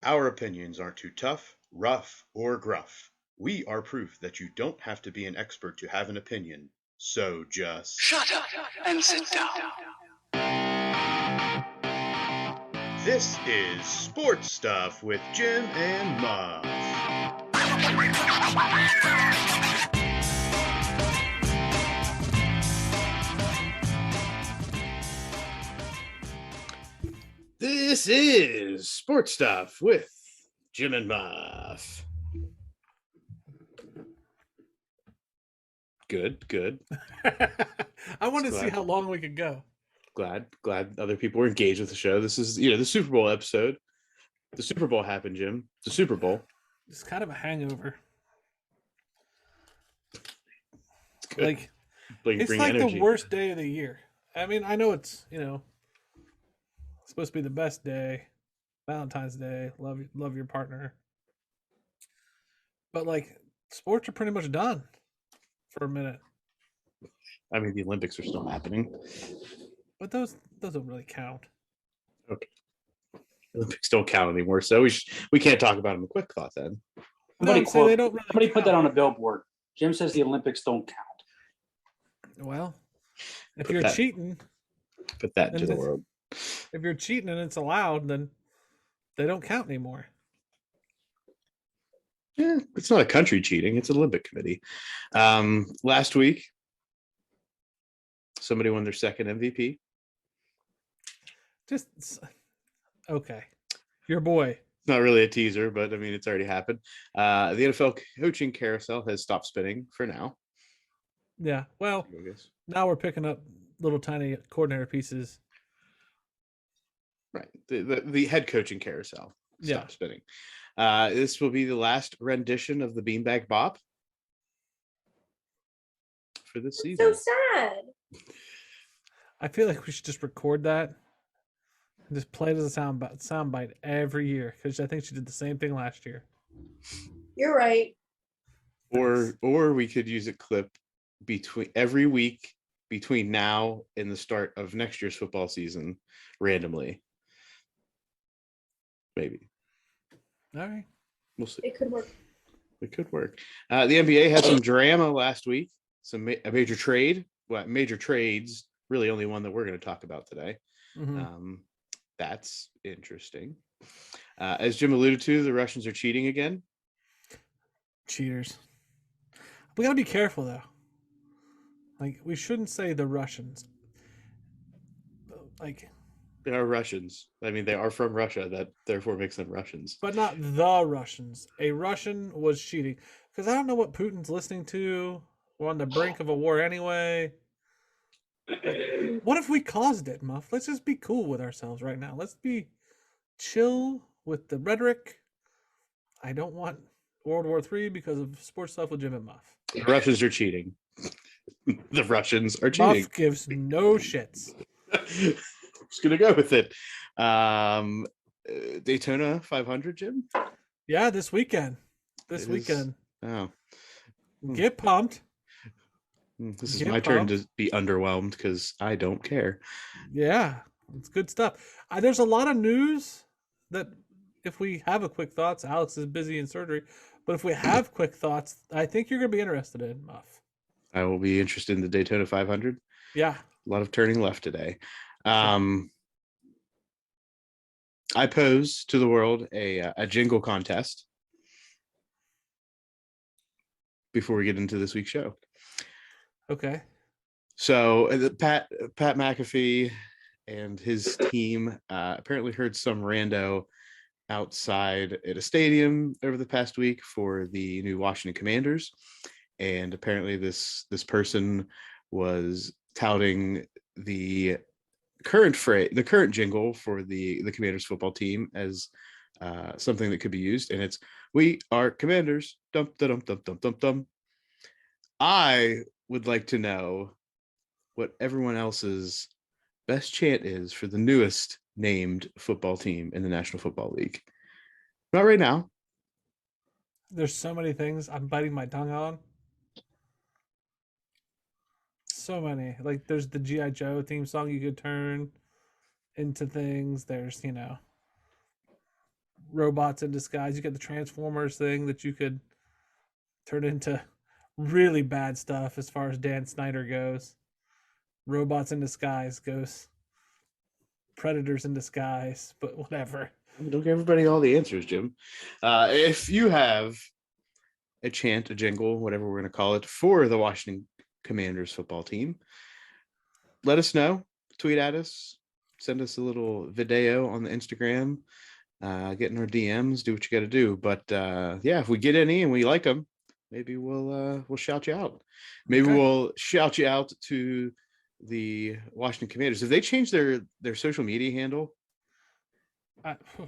Our opinions aren't too tough, rough, or gruff. We are proof that you don't have to be an expert to have an opinion. So just Shut up and sit down. This is Sports Stuff with Jim and Muff. This is Sports Stuff with Jim and Muff. Good. I wanted to see how long we could go. Glad other people were engaged with the show. This is, the Super Bowl episode. The Super Bowl happened, Jim. The Super Bowl. It's kind of a hangover. It's good. Like it's like energy. The worst day of the year. I mean, I know it's, supposed to be the best day. Valentine's Day. Love your partner. But like sports are pretty much done for a minute. I mean, the Olympics are still happening. But those don't really count. Okay. Olympics don't count anymore, so we can't talk about them. A quick thought then. Somebody put that on a billboard. Jim says the Olympics don't count. Well, if you're cheating, put that into the world. If you're cheating and it's allowed, then they don't count anymore. Yeah, it's not a country cheating; it's an Olympic committee. Last week, somebody won their second MVP. Just okay, your boy. It's not really a teaser, but I mean, it's already happened. The NFL coaching carousel has stopped spinning for now. Yeah, well, now we're picking up little tiny coordinator pieces. Right, the head coaching carousel stopped spinning. This will be the last rendition of the Beanbag Bop for this season. So sad. I feel like we should just record that and just play it as a soundbite every year, because I think she did the same thing last year. You're right. Or we could use a clip between every week between now and the start of next year's football season, randomly. Maybe. All right. We'll see. It could work. The NBA had some drama last week. A major trade. Well, major trades. Really, only one that we're going to talk about today. Mm-hmm. That's interesting. As Jim alluded to, the Russians are cheating again. Cheaters. We got to be careful, though. Like, we shouldn't say the Russians. Like, they are Russians. I mean, they are from Russia. That therefore makes them Russians. But not the Russians. A Russian was cheating. Because I don't know what Putin's listening to. We're on the brink of a war anyway. What if we caused it, Muff? Let's just be cool with ourselves right now. Let's be chill with the rhetoric. I don't want World War III because of sports stuff with Jim and Muff. The Russians are cheating. The Russians are cheating. Muff gives no shits. Just gonna go with it. Daytona 500, Jim? Yeah, this weekend. Oh. Get pumped. This is my turn to be underwhelmed because I don't care. Yeah, it's good stuff. There's a lot of news that if we have a quick thoughts, Alex is busy in surgery, but if we have quick thoughts, I think you're going to be interested in, Muff. I will be interested in the Daytona 500. Yeah. A lot of turning left today. I pose to the world a jingle contest before we get into this week's show. Okay. So Pat McAfee and his team apparently heard some rando outside at a stadium over the past week for the new Washington Commanders, and apparently this person was touting the current jingle for the Commanders football team as something that could be used, and it's "We are Commanders." Dum dum dum dum dum dum. I would like to know what everyone else's best chant is for the newest named football team in the National Football League. Not right now. There's so many things I'm biting my tongue on. So many. Like, there's the G.I. Joe theme song you could turn into things. There's, robots in disguise. You get the Transformers thing that you could turn into really bad stuff as far as Dan Snyder goes. Robots in disguise goes. Predators in disguise, but whatever. Don't give everybody all the answers, Jim. If you have a chant, a jingle, whatever we're going to call it, for the Washington Commanders football team, let us know. Tweet at us. Send us a little video on the Instagram. Get in our DMs. Do what you got to do. But yeah, if we get any and we like them, maybe we'll shout you out. Maybe we'll shout you out to the Washington Commanders. Have they changed their social media handle?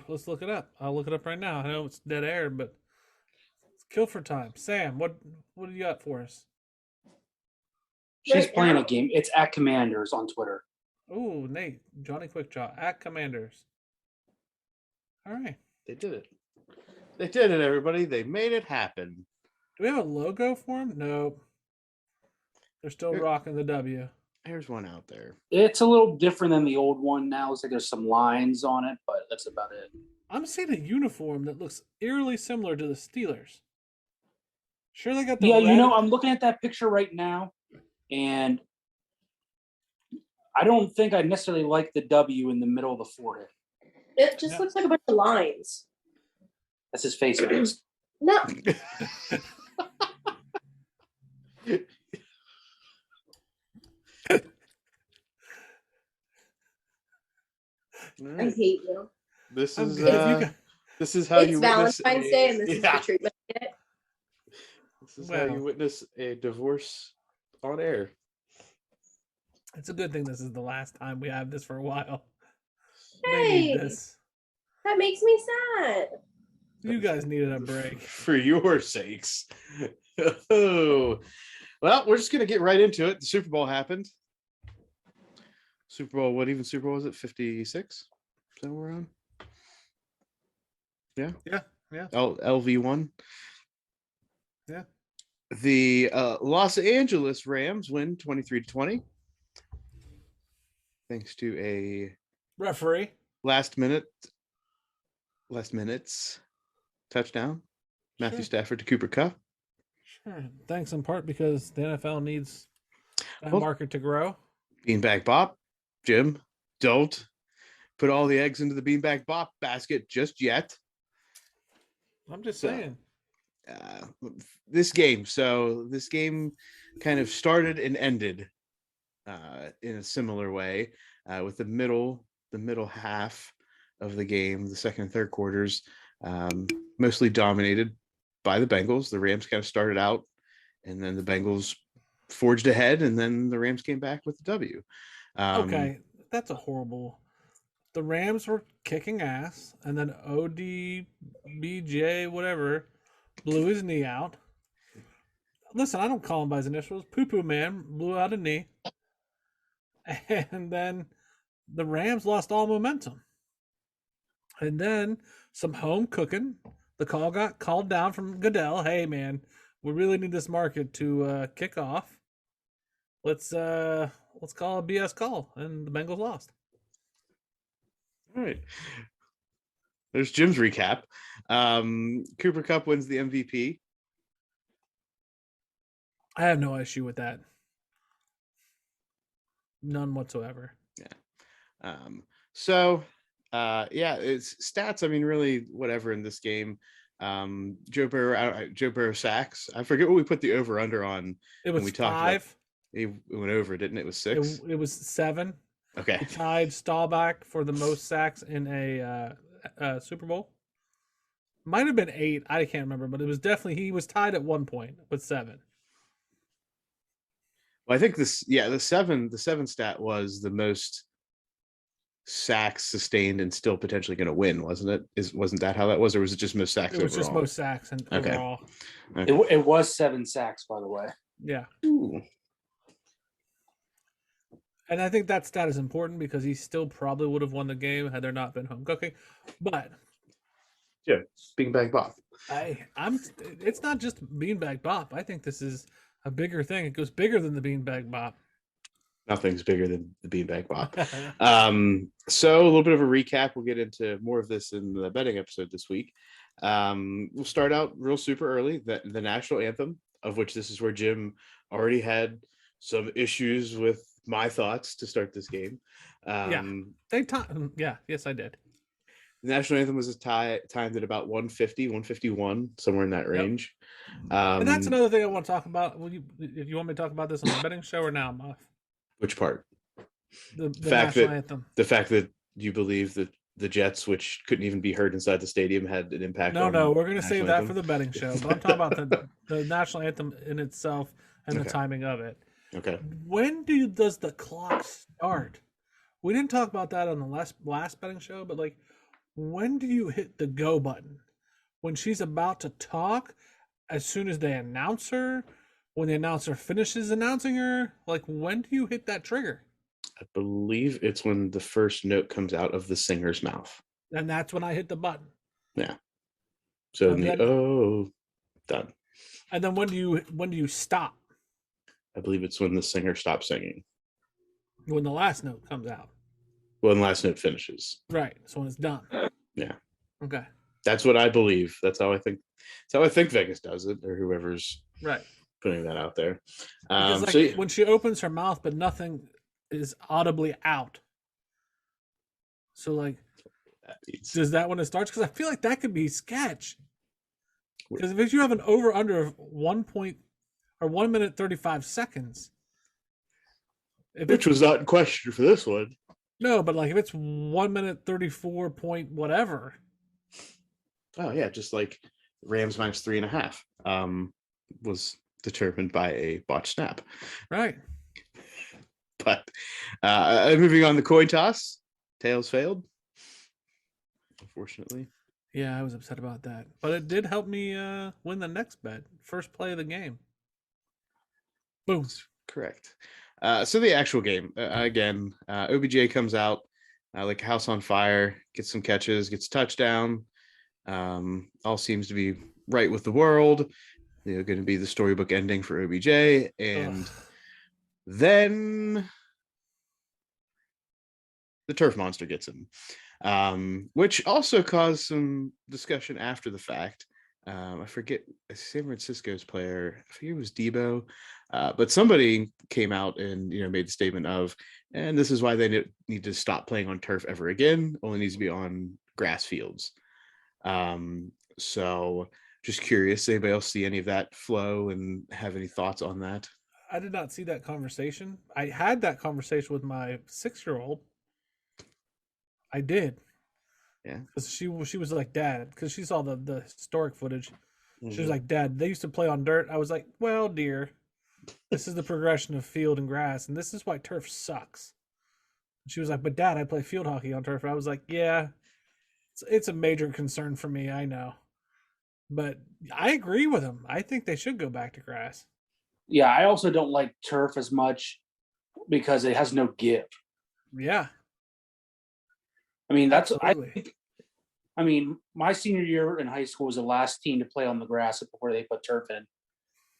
Let's look it up. I'll look it up right now. I know it's dead air, but it's kill for time. Sam, what do you got for us? She's playing a game. It's at Commanders on Twitter. Oh, Nate, Johnny Quickjaw at Commanders. All right. They did it. They did it, everybody. They made it happen. Do we have a logo for them? No. They're still rocking the W. There's one out there. It's a little different than the old one now. It's like there's some lines on it, but that's about it. I'm seeing a uniform that looks eerily similar to the Steelers. Sure, they got the red. red. I'm looking at that picture right now, and I don't think I necessarily like the W in the middle of the forehead. It just looks like a bunch of lines. That's his face mask. No. I hate you. This is it's how you witness Valentine's Day, and this is the treatment. This is how you witness a divorce on air. It's a good thing this is the last time we have this for a while. Hey, they need this. That makes me sad. You guys needed a break. For your sakes. Oh. Well, we're just going to get right into it. The Super Bowl happened. Super Bowl, what even Super Bowl was it? 56? Is that what we're on? Yeah? Yeah. LV1. Yeah. The Los Angeles Rams win 23-20. Thanks to a referee last minutes touchdown. Matthew Stafford to Cooper Kupp. Sure. Thanks in part because the NFL needs that market to grow. Beanbag Bop. Jim, don't put all the eggs into the Beanbag Bop basket just yet. I'm just saying. This game kind of started and ended in a similar way with the middle half of the game, the second and third quarters, mostly dominated by the Bengals. The Rams kind of started out, and then the Bengals forged ahead, and then the Rams came back with the W. Okay, that's a horrible. The Rams were kicking ass, and then ODBJ, whatever, blew his knee out. Listen, I don't call him by his initials. Poo Poo Man blew out a knee. And then the Rams lost all momentum. And then some home cooking. The call got called down from Goodell. Hey, man, we really need this market to kick off. Let's call a BS call. And the Bengals lost. All right. There's Jim's recap. Cooper Kupp wins the MVP. I have no issue with that. None whatsoever. Yeah. It's stats. I mean, really, whatever in this game. Joe Burrow sacks. I forget what we put the over under on. It was 5. It went over, didn't it? It was 6. It was 7. Okay. He tied Staubach for the most sacks in a Super Bowl. Might have been 8. I can't remember, but it was definitely he was tied at one point with 7. Well, I think the 7 stat was the most sacks sustained and still potentially going to win, wasn't it? Wasn't that how that was, or was it just most sacks? It was overall? just most sacks and overall. Okay. It was 7 sacks, by the way. Yeah. Ooh. And I think that stat is important because he still probably would have won the game had there not been home cooking. But yeah, Beanbag Bop. It's not just Beanbag Bop. I think this is a bigger thing. It goes bigger than the Beanbag Bop. Nothing's bigger than the Beanbag Bop. So a little bit of a recap. We'll get into more of this in the betting episode this week. We'll start out real super early. The national anthem, of which this is where Jim already had some issues with my thoughts to start this game. Yes, I did. The national anthem was timed at about 150, 151, somewhere in that range. And that's another thing I want to talk about. If you want me to talk about this on the betting show or now, Muff? Which part? The national anthem. The fact that you believe that the Jets, which couldn't even be heard inside the stadium, had an impact. No, we're going to save that for the betting show. But I'm talking about the national anthem in itself and the timing of it. Okay. When does the clock start? We didn't talk about that on the last betting show, but like, when do you hit the go button? When she's about to talk? As soon as they announce her? When the announcer finishes announcing her? Like, when do you hit that trigger? I believe it's when the first note comes out of the singer's mouth. And that's when I hit the button. Yeah. So done. And then when do you stop? I believe it's when the singer stops singing. When the last note comes out. When the last note finishes. Right. So when it's done. Yeah. Okay. That's what I believe. That's how I think. That's how I think Vegas does it, or whoever's right putting that out there. Because when she opens her mouth, but nothing is audibly out. So like, does that when it starts? Because I feel like that could be sketch. Because if you have an over under of 1 minute 35 seconds, which was not in question for this one. No, but like if it's 1 minute 34 point whatever. Oh yeah, just like Rams minus 3.5 was determined by a botched snap. Right. But moving on, the coin toss, tails failed. Unfortunately. Yeah, I was upset about that, but it did help me win the next bet. First play of the game. Boom. Correct. So the actual game again, OBJ comes out like a house on fire, gets some catches, gets a touchdown. All seems to be right with the world. Going to be the storybook ending for OBJ, and then the turf monster gets him, which also caused some discussion after the fact. I forget San Francisco's player. I forget it was Debo, but somebody came out and made the statement of, and this is why they need to stop playing on turf ever again. Only needs to be on grass fields. So just curious, anybody else see any of that flow and have any thoughts on that? I did not see that conversation. I had that conversation with my 6-year-old. I did. Yeah. Because she was like, Dad, because she saw the historic footage. Mm-hmm. She was like, Dad, they used to play on dirt. I was like, well, dear, this is the progression of field and grass, and this is why turf sucks. She was like, but Dad, I play field hockey on turf. I was like, yeah, it's a major concern for me, I know. But I agree with him. I think they should go back to grass. Yeah, I also don't like turf as much because it has no give. Yeah. I mean, Absolutely. I mean, my senior year in high school was the last team to play on the grass before they put turf in.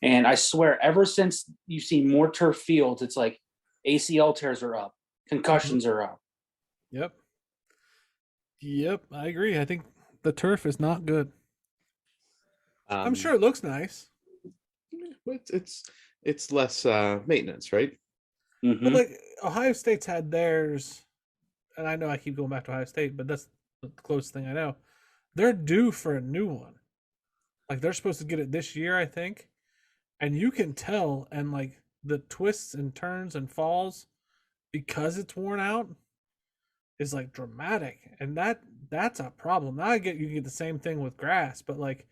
And I swear, ever since you've seen more turf fields, it's like ACL tears are up, concussions are up. Yep, I agree. I think the turf is not good. I'm sure it looks nice. But it's less maintenance, right? Mm-hmm. But like Ohio State's had theirs, and I know I keep going back to Ohio State, but that's the closest thing I know. They're due for a new one. Like they're supposed to get it this year, I think. And you can tell, and like the twists and turns and falls, because it's worn out, is like dramatic, and that's a problem. Now you can get the same thing with grass, but like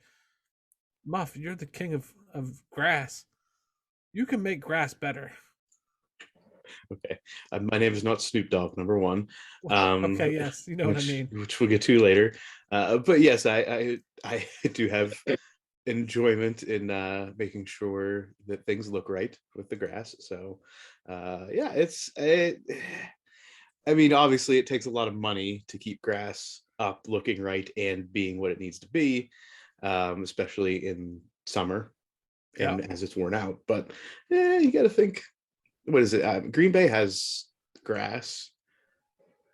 Muff, you're the king of grass. You can make grass better. Okay, my name is not Snoop Dogg, number one. Okay, yes, you know what I mean. Which we'll get to later. But yes, I do have enjoyment in making sure that things look right with the grass. So yeah, I mean, obviously it takes a lot of money to keep grass up looking right and being what it needs to be, especially in summer and as it's worn out. But you got to think what is it? Green Bay has grass.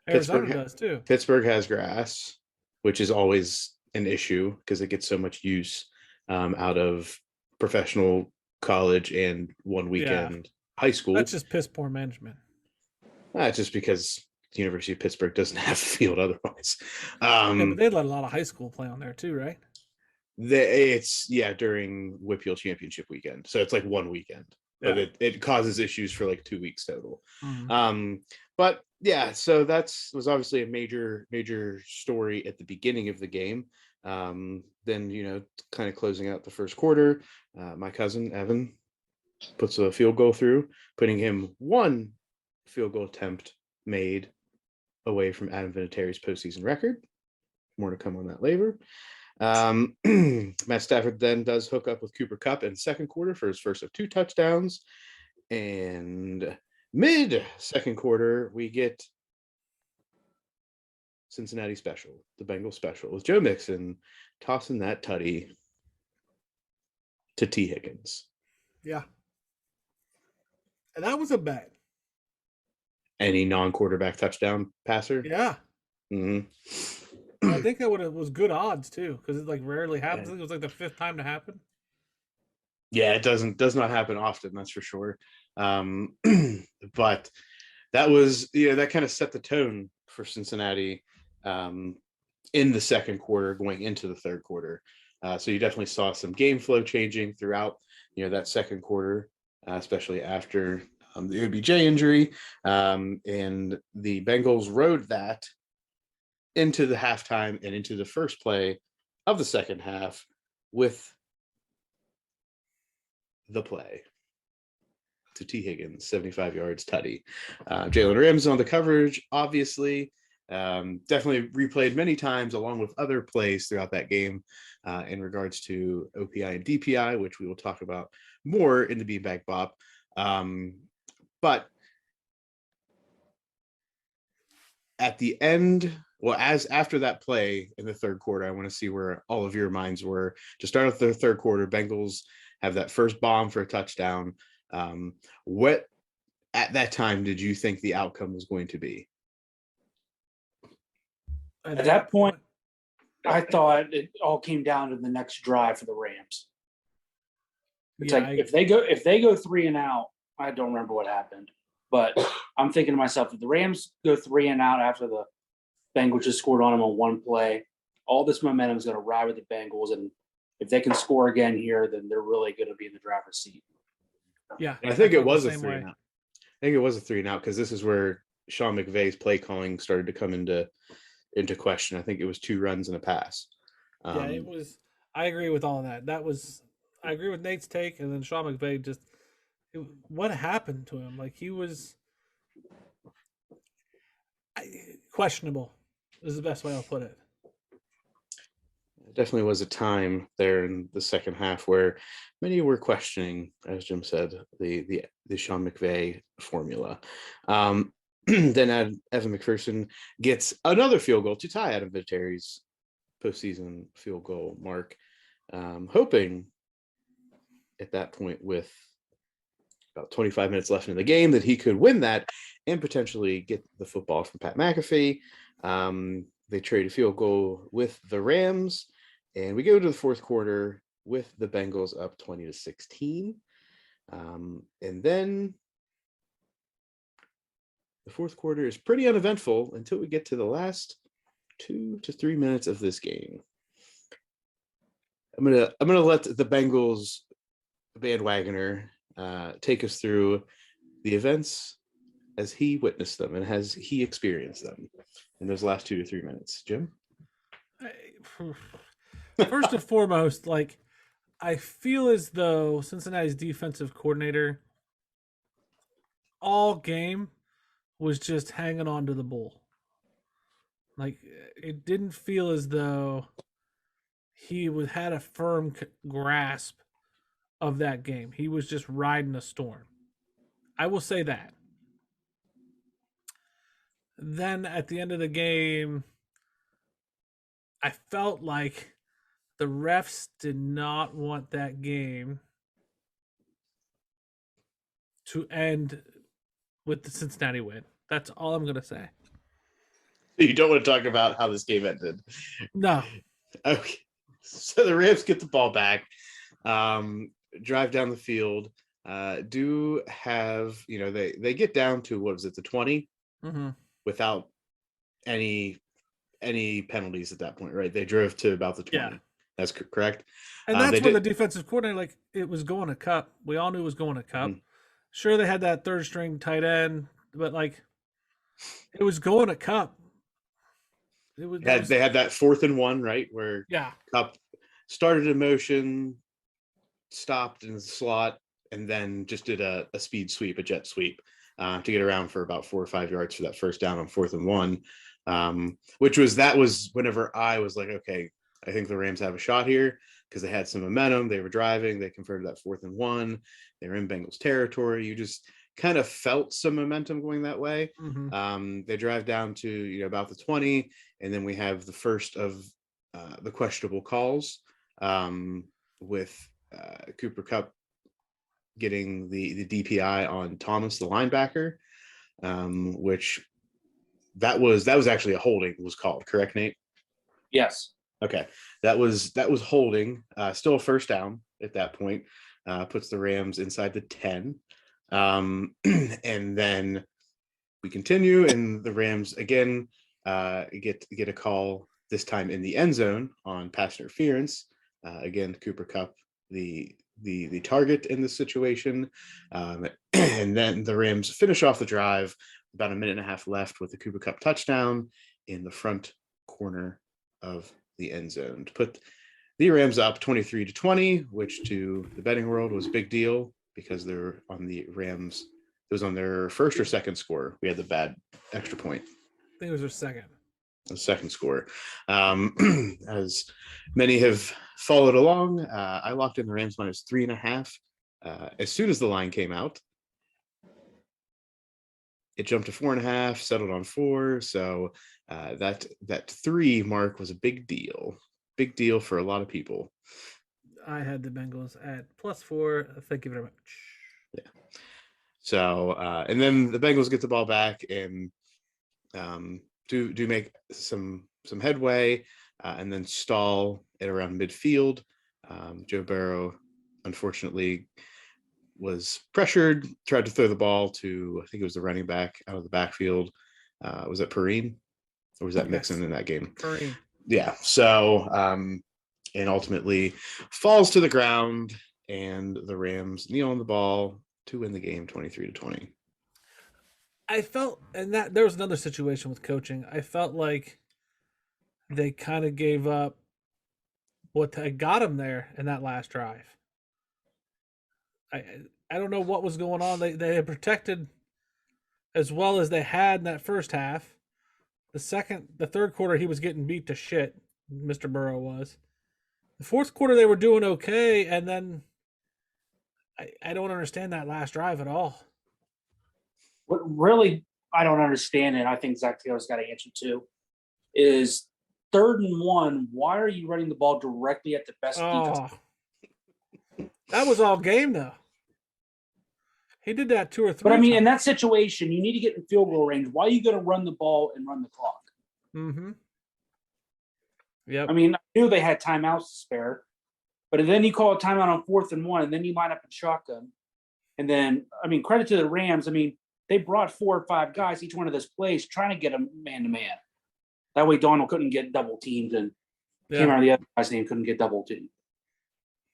Arizona Pittsburgh does too. Pittsburgh has grass, which is always an issue because it gets so much use out of professional college and one weekend high school. That's just piss poor management. Just because the University of Pittsburgh doesn't have a field otherwise. Yeah, but they let a lot of high school play on there too, right? It's during Whippeal Championship weekend, so it's like one weekend, but it causes issues for like 2 weeks total. But yeah, so was obviously a major story at the beginning of the game. Then kind of closing out the first quarter, my cousin Evan puts a field goal through, putting him one field goal attempt made away from Adam Vinatieri's postseason record. More to come on that later. Matt Stafford then does hook up with Cooper Kupp in the second quarter for his first of 2 touchdowns. And mid-second quarter, we get Cincinnati special, the Bengals special, with Joe Mixon tossing that tutty to T. Higgins. Yeah. And that was a bet. Any non-quarterback touchdown passer? Yeah. Mm-hmm. I think that was good odds too, because it like rarely happens. I think it was like the 5th time to happen. Yeah, it does not happen often, that's for sure. But that was that kind of set the tone for Cincinnati in the second quarter going into the third quarter. So you definitely saw some game flow changing throughout that second quarter, especially after the OBJ injury, and the Bengals rode that into the halftime and into the first play of the second half with the play to T. Higgins, 75 yards tutty. Jalen Ramsey on the coverage, obviously. Definitely replayed many times along with other plays throughout that game in regards to OPI and DPI, which we will talk about more in the Beanbag Bop. But at the end, after that play in the third quarter, I want to see where all of your minds were. To start with the third quarter, Bengals have that first bomb for a touchdown. What at that time did you think the outcome was going to be? At that point, I thought it all came down to the next drive for the Rams. It's if they go 3 and out, I don't remember what happened, but I'm thinking to myself, if the Rams go 3 and out after the Bengals just scored on them on one play, all this momentum is going to ride with the Bengals, and if they can score again here, then they're really going to be in the driver's seat. Yeah, I think it was a 3 and out. I think it was a 3 and out because this is where Sean McVay's play calling started to come into question. I think it was 2 runs and a pass. Yeah, it was. I agree with all of that. I agree with Nate's take, and then Sean McVay what happened to him? Like he was questionable. Is the best way I'll put it. Definitely was a time there in the second half where many were questioning, as Jim said, the Sean McVay formula. Then Evan McPherson gets another field goal to tie Adam Vinatieri's postseason field goal mark, hoping at that point with about 25 minutes left in the game that he could win that and potentially get the football from Pat McAfee. They trade a field goal with the Rams, and we go to the fourth quarter with the Bengals up 20-16. And then the fourth quarter is pretty uneventful until we get to the last 2 to 3 minutes of this game. I'm gonna let the Bengals bandwagoner take us through the events as he witnessed them and as he experienced them in those last 2 to 3 minutes. Jim? First and foremost, I feel as though Cincinnati's defensive coordinator all game was just hanging on to the bull. It didn't feel as though he had a firm grasp of that game. He was just riding a storm. I will say that. Then at the end of the game, I felt like the refs did not want that game to end with the Cincinnati win. That's all I'm gonna say. You don't want to talk about how this game ended. No. Okay. So the Rams get the ball back, drive down the field, do have, they get down to, what was it, the 20 without any penalties at that point, right? They drove to about the 20. Yeah. That's correct. And that's where the defensive coordinator, it was going to Cup. We all knew it was going to Cup. Sure, they had that third string tight end, but it was going to Cup. They had that 4th and 1, right? Where Cup started in motion, stopped in the slot, and then just did a speed sweep, a jet sweep, to get around for about 4 or 5 yards for that first down on 4th and 1. That was whenever I was like, okay, I think the Rams have a shot here because they had some momentum. They were driving. They converted that 4th and 1. They were in Bengals territory. You just kind of felt some momentum going that way. They drive down to about the 20, and then we have the first of the questionable calls, with Cooper Kupp getting the DPI on Thomas, the linebacker, which that was actually a holding was called, correct, Nate? Yes. Okay, that was holding. Still a first down at that point. Puts the Rams inside the 10. And then we continue, and the Rams again get a call, this time in the end zone on pass interference. Again, Cooper Kupp, the target in this situation. And then the Rams finish off the drive, about a minute and a half left, with the Cooper Kupp touchdown in the front corner of the end zone to put the Rams up 23-20, which to the betting world was a big deal because they're on the Rams. It was on their first or second score. We had the bad extra point. I think it was their second. The second score. As many have followed along, I locked in the Rams minus 3.5. As soon as the line came out, it jumped to 4.5, settled on 4. So that 3 mark was a big deal. Big deal for a lot of people. I had the Bengals at +4. Thank you very much. Yeah. So and then the Bengals get the ball back and do make some headway, and then stall at around midfield. Joe Burrow, unfortunately, was pressured, tried to throw the ball to, I think it was the running back out of the backfield. Was that Perrine? Or was that Mixon in that game? Perrine. Yeah. So, and ultimately falls to the ground, and the Rams kneel on the ball to win the game 23-20. I felt, and that there was another situation with coaching. I felt like they kind of gave up what got them there in that last drive. I don't know what was going on. They had protected as well as they had in that first half. The third quarter, he was getting beat to shit. Mr. Burrow was. The fourth quarter, they were doing okay, and then I don't understand that last drive at all. What really I don't understand, and I think Zach Taylor's got to answer too, is 3rd and 1. Why are you running the ball directly at the best defense? That was all game, though. He did that 2 or 3 But I mean, times. in that situation, you need to get in field goal range. Why are you going to run the ball and run the clock? Mm-hmm. Yep. I mean, I knew they had timeouts to spare, but then you call a timeout on 4th and 1, and then you line up in shotgun. And then, I mean, credit to the Rams. I mean, they brought 4 or 5 guys each one of this plays trying to get a man-to-man. That way Donald couldn't get double teamed, and can't remember the other guy's name, couldn't get double teamed.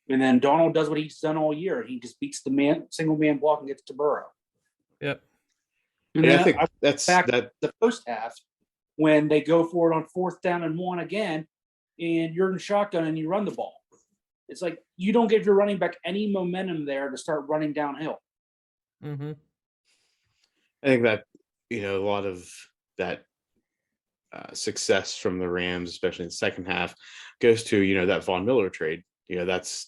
And then Donald does what he's done all year. He just beats the single man block and gets to Burrow. Yep. And I think that's the first half when they go for it on 4th down and 1 again, and you're in shotgun and you run the ball. It's like you don't give your running back any momentum there to start running downhill. Mm-hmm. I think that, a lot of that success from the Rams, especially in the second half, goes to, that Von Miller trade. That's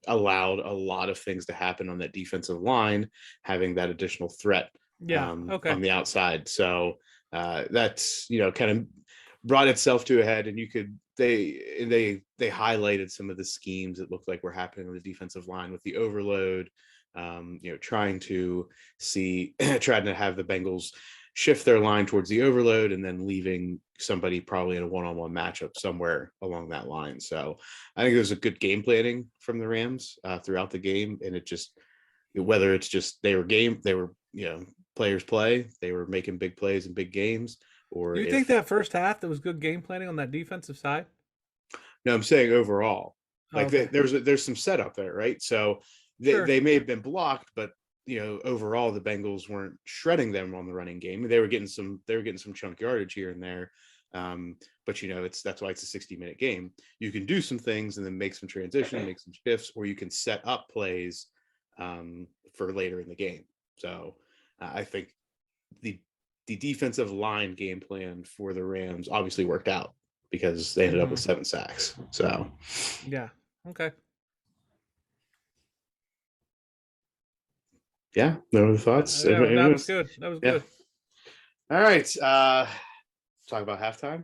allowed a lot of things to happen on that defensive line, having that additional threat on the outside. So that's, kind of brought itself to a head, and they highlighted some of the schemes that looked like were happening on the defensive line with the overload, trying to trying to have the Bengals shift their line towards the overload and then leaving somebody probably in a one-on-one matchup somewhere along that line. So I think there's a good game planning from the Rams throughout the game. And it just, whether it's just they were, players play, they were making big plays in big games, or You think that first half there was good game planning on that defensive side? no, I'm saying overall, like Okay. there's some setup there, right? So Sure. they may have been blocked, but overall the Bengals weren't shredding them on the running game. They were getting some chunk yardage here and there. But that's why it's a 60-minute game. You can do some things and then make some transition, make some shifts, or you can set up plays for later in the game. So I think the defensive line game plan for the Rams obviously worked out because they ended up with 7 sacks. So yeah, okay. Yeah, no other thoughts. That was good. That was good. All right, talk about halftime.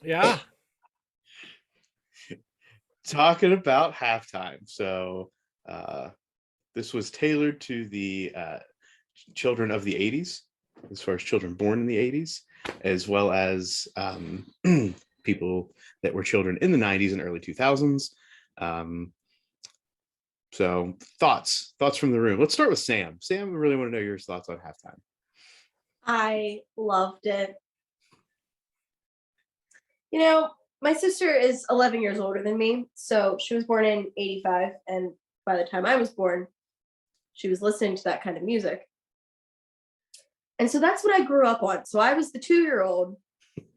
Yeah. Talking about halftime. So this was tailored to the children of the 80s, as far as children born in the 80s, as well as people that were children in the 90s and early 2000s. So thoughts from the room. Let's start with Sam. Sam, we really want to know your thoughts on halftime. I loved it. My sister is 11 years older than me, so she was born in 85, and by the time I was born, she was listening to that kind of music. And so that's what I grew up on. So I was the 2-year-old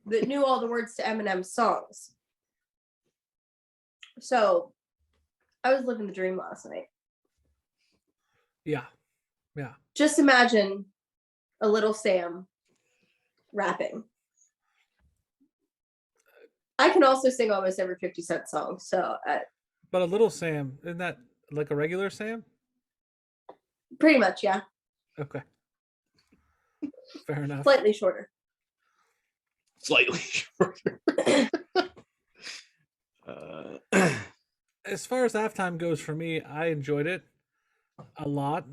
that knew all the words to Eminem's songs. So I was living the dream last night. Yeah. Just imagine a little Sam rapping. I can also sing almost every 50 Cent song. So but a little Sam, isn't that like a regular Sam? Pretty much, yeah. Okay. Fair enough. Slightly shorter. As far as halftime goes for me, I enjoyed it a lot.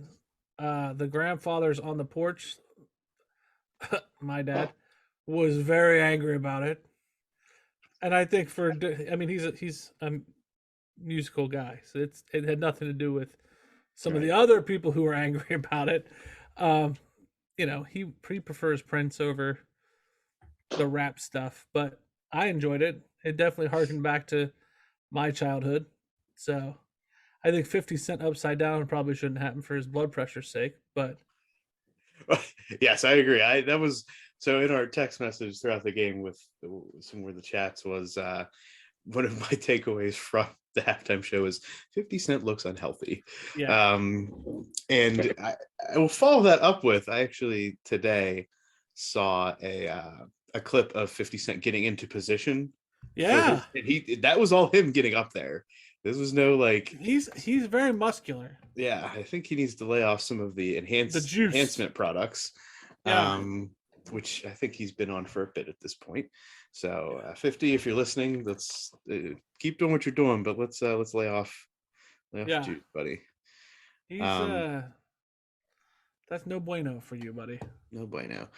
The grandfather's on the porch, my dad, was very angry about it. And I think he's a musical guy, so it had nothing to do with some of the other people who were angry about it. He prefers Prince over the rap stuff, but I enjoyed it. It definitely harkened back to my childhood. So I think 50 Cent upside down probably shouldn't happen for his blood pressure's sake, but yes, I agree. That was so in our text message throughout the game with some of the chats was one of my takeaways from the halftime show is 50 Cent looks unhealthy. Yeah. And I will follow that up with, I actually today saw a clip of 50 Cent getting into position. Yeah. And that was all him getting up there. This was no he's very muscular. Yeah, I think he needs to lay off some of the enhancement products. Yeah. Which I think he's been on for a bit at this point. So 50, if you're listening, let's keep doing what you're doing, but let's lay off the juice, buddy. He's that's no bueno for you, buddy. No bueno.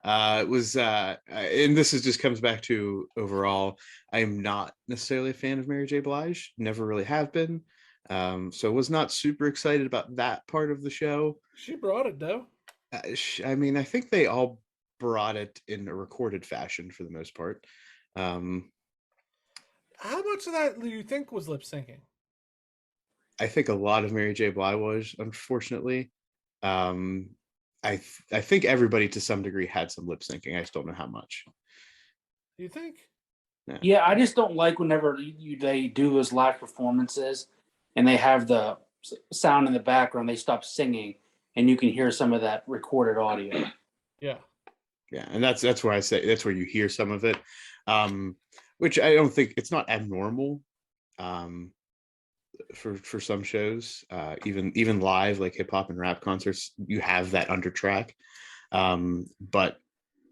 It was and this just comes back to overall, I am not necessarily a fan of Mary J. Blige, never really have been. So was not super excited about that part of the show. She brought it though. I think they all brought it in a recorded fashion for the most part. How much of that do you think was lip syncing? I think a lot of Mary J. Blige was, unfortunately. I think everybody to some degree had some lip syncing. I just don't know how much. You think? Yeah, I just don't like whenever they do those live performances and they have the sound in the background, they stop singing and you can hear some of that recorded audio. Yeah. Yeah, and that's where I say that's where you hear some of it, which I don't think it's not abnormal for some shows, even live like hip hop and rap concerts, you have that under track, but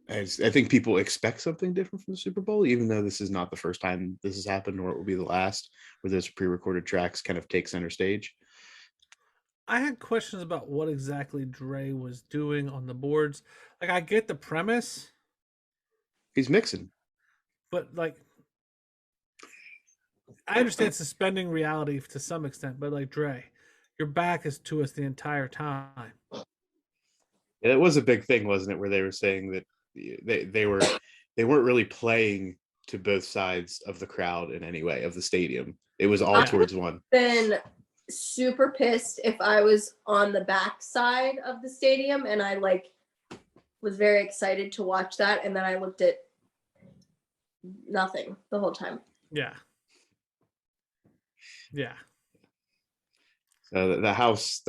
I think people expect something different from the Super Bowl, even though this is not the first time this has happened, or it will be the last, where those pre-recorded tracks kind of take center stage. I had questions about what exactly Dre was doing on the boards. Like, I get the premise, He's mixing. but like, I understand suspending reality to some extent, but like, Dre, your back is to us the entire time. Yeah, it was a big thing, wasn't it? Where they were saying that they weren't really playing to both sides of the crowd in any way of the stadium. It was all Yeah. towards one. Been super pissed if I was on the back side of the stadium and I like was very excited to watch that, and then I looked at nothing the whole time. Yeah. Yeah. So the house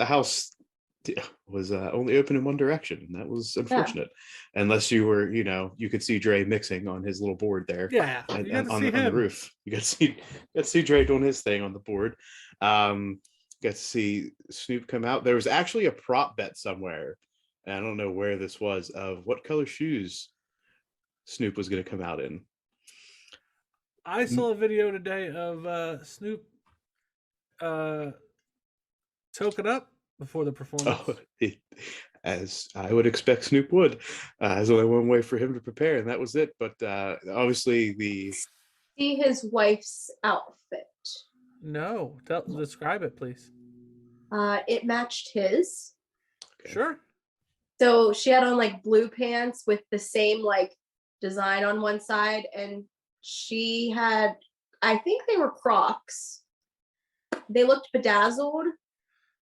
was only open in one direction, and that was unfortunate. Unless you were, you could see Dre mixing on his little board there. Yeah. on, You got to on see the him. roof. You got to see Dre doing his thing on the board. Got to see Snoop come out. There was actually a prop bet somewhere, and I don't know where this was, of what color shoes Snoop was going to come out in. I saw a video today of Snoop token up before the performance. Oh, as I would expect Snoop would. There's only one way for him to prepare, and that was it. But obviously See his wife's outfit. No, describe it, please. It matched his. Okay. Sure. So she had on like blue pants with the same like design on one side, and she had, I think they were Crocs. They looked bedazzled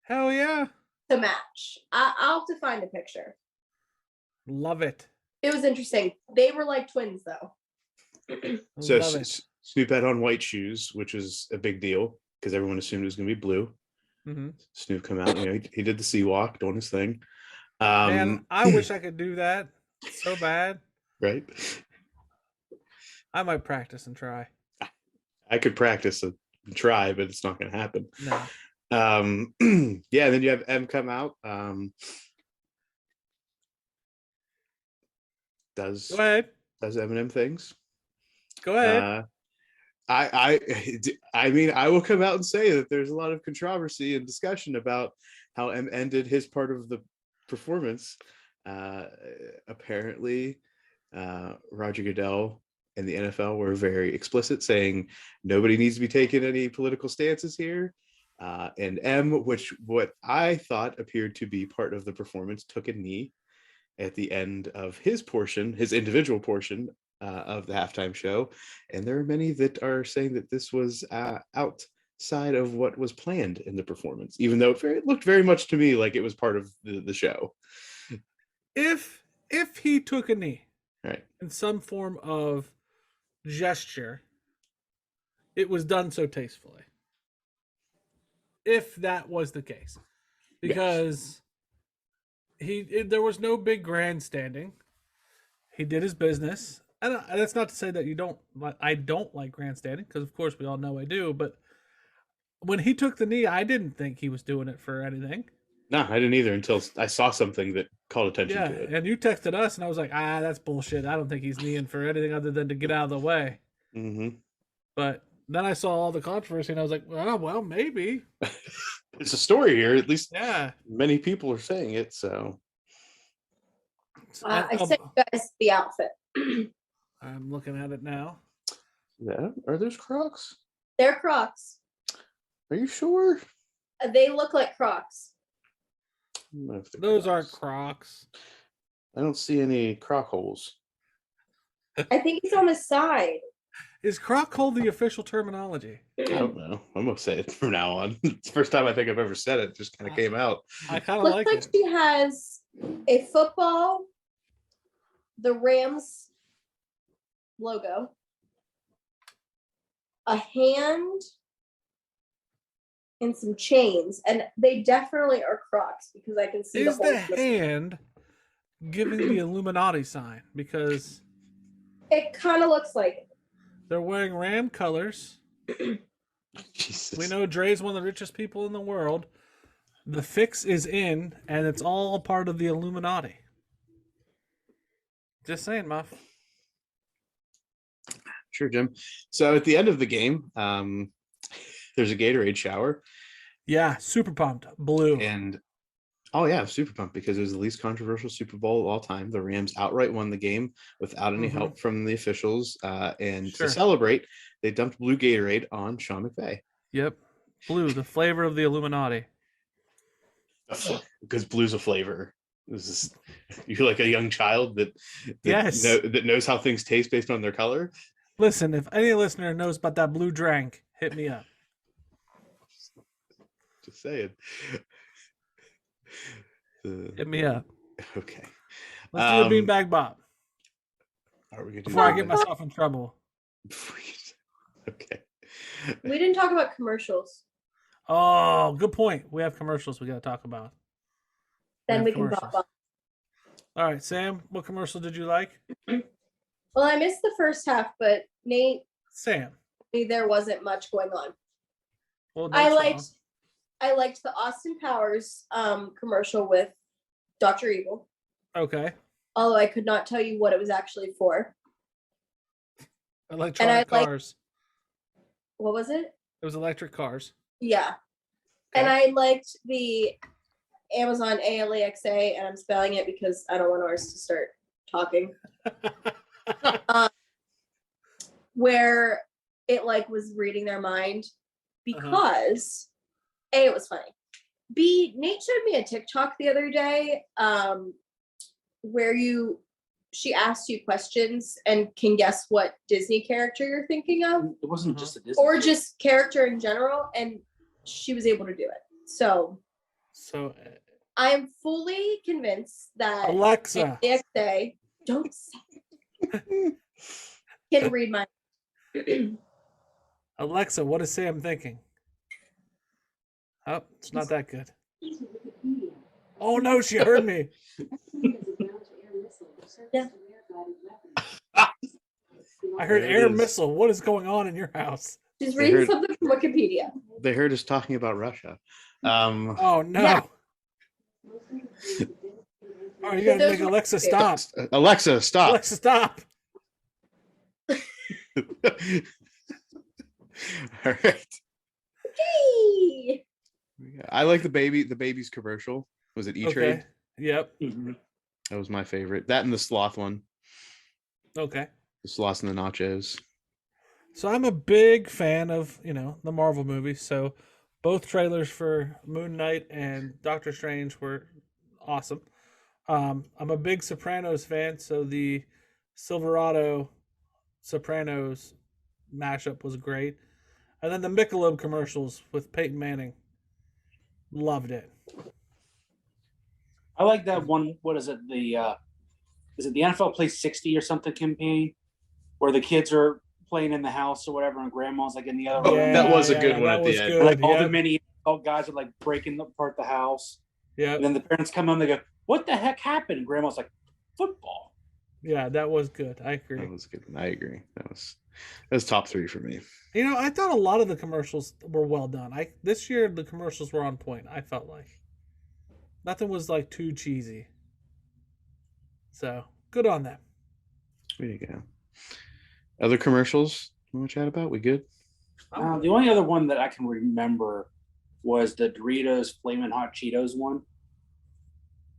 Hell yeah. to match. I'll have to find a picture. Love it. It was interesting. They were like twins though. So Love it. Snoop had on white shoes, which was a big deal because everyone assumed it was going to be blue. Mm-hmm. Snoop come out, he did the sea walk, doing his thing. Man, I wish I could do that so bad. Right. I might practice and try. I could practice and try, but it's not going to happen. No. Yeah, and then you have M come out. Go ahead. Does Eminem things. Go ahead. I mean, I will come out and say that there's a lot of controversy and discussion about how M ended his part of the performance. Apparently, Roger Goodell and the NFL were very explicit, saying nobody needs to be taking any political stances here. And M, what I thought appeared to be part of the performance, took a knee at the end of his individual portion of the halftime show. And there are many that are saying that this was outside of what was planned in the performance, even though it looked very much to me like it was part of the show. If he took a knee, Right, in some form of gesture, it was done so tastefully. If that was the case, because there was no big grandstanding. He did his business, and that's not to say that I don't like grandstanding, because of course we all know I do. But when he took the knee, I didn't think he was doing it for anything. No, I didn't either until I saw something that called attention to it. And you texted us, and I was like, that's bullshit. I don't think he's kneeing for anything other than to get out of the way. Mm-hmm. But then I saw all the controversy, and I was like, well, maybe. It's a story here. At least many people are saying it. So I sent you guys the outfit. I'm looking at it now. Yeah, are those Crocs? They're Crocs. Are you sure? They look like Crocs. Those aren't Crocs. I don't see any croc holes. I think it's on the side. Is croc hole the official terminology? I don't know. I'm gonna say it from now on. It's the first time I think I've ever said it. Just kind of came out. I kind of Looks like like it. she has a football, the Rams logo, a hand, and some chains. And they definitely are Crocs because I can see Is the the whole hand giving the Illuminati sign? Because it kind of looks like it. they're wearing Ram colors. Jesus. We know Dre's one of the richest people in the world. The fix is in, and it's all a part of the Illuminati. Just saying, Muff. Sure, Jim. So at the end of the game, there's a Gatorade shower. Yeah, super pumped. Blue. And oh yeah, super pumped because it was the least controversial Super Bowl of all time. The Rams outright won the game without any help from the officials. And to celebrate, they dumped blue Gatorade on Sean McVay. Yep. Blue, the flavor of the Illuminati. Because blue's a flavor. You're like a young child that knows how things taste based on their color. Listen, if any listener knows about that blue drink, hit me up. Just saying. Hit me up. Okay. Let's do a beanbag bop. Are we gonna do before I get myself in trouble? Okay. We didn't talk about commercials. Oh, good point. We have commercials we got to talk about. Then we can bop up. All right, Sam, what commercial did you like? Well, I missed the first half, but Nate, Sam, there wasn't much going on. Well, I liked the Austin Powers commercial with Dr. Evil. Okay. Although I could not tell you what it was actually for. Electronic cars. What was it? It was electric cars. Yeah. Okay. And I liked the Amazon ALEXA, and I'm spelling it because I don't want ours to start talking. Where it was reading their mind because A, it was funny. B, Nate showed me a TikTok the other day where she asks you questions and can guess what Disney character you're thinking of. It wasn't just a Disney or just character in general, and she was able to do it. So I am fully convinced that Alexa, don't say it, can read my Alexa, what is Sam thinking? Oh, it's not that good. Oh no, she heard me. Yeah. I heard air missile. What is going on in your house? She's reading something from Wikipedia. They heard us talking about Russia. Oh no. Yeah. Oh, you gotta make Alexa stop. Alexa, stop. Alexa, stop. All right. Hey. I like the baby's commercial. Was it E-Trade? Okay. Yep. That was my favorite. That and the sloth one. Okay. The sloth and the nachos. So I'm a big fan of, the Marvel movies. So both trailers for Moon Knight and Doctor Strange were awesome. I'm a big Sopranos fan, so the Silverado Sopranos mashup was great. And then the Michelob commercials with Peyton Manning. Loved it. I like that one. What is it? Is it the NFL Plays 60 or something campaign where the kids are playing in the house or whatever, and grandma's in the other room? That was a good one at the end. Good. All the mini guys are breaking apart the house. Yeah. And then the parents come home, they go, "What the heck happened?" And grandma's like, "Football." Yeah, that was good. I agree. That was good. I agree. That was top 3 for me. I thought a lot of the commercials were well done. This year the commercials were on point. I felt like nothing was too cheesy. So good on them. There you go. Other commercials you want to chat about? We good? The only other one that I can remember was the Doritos Flamin' Hot Cheetos one.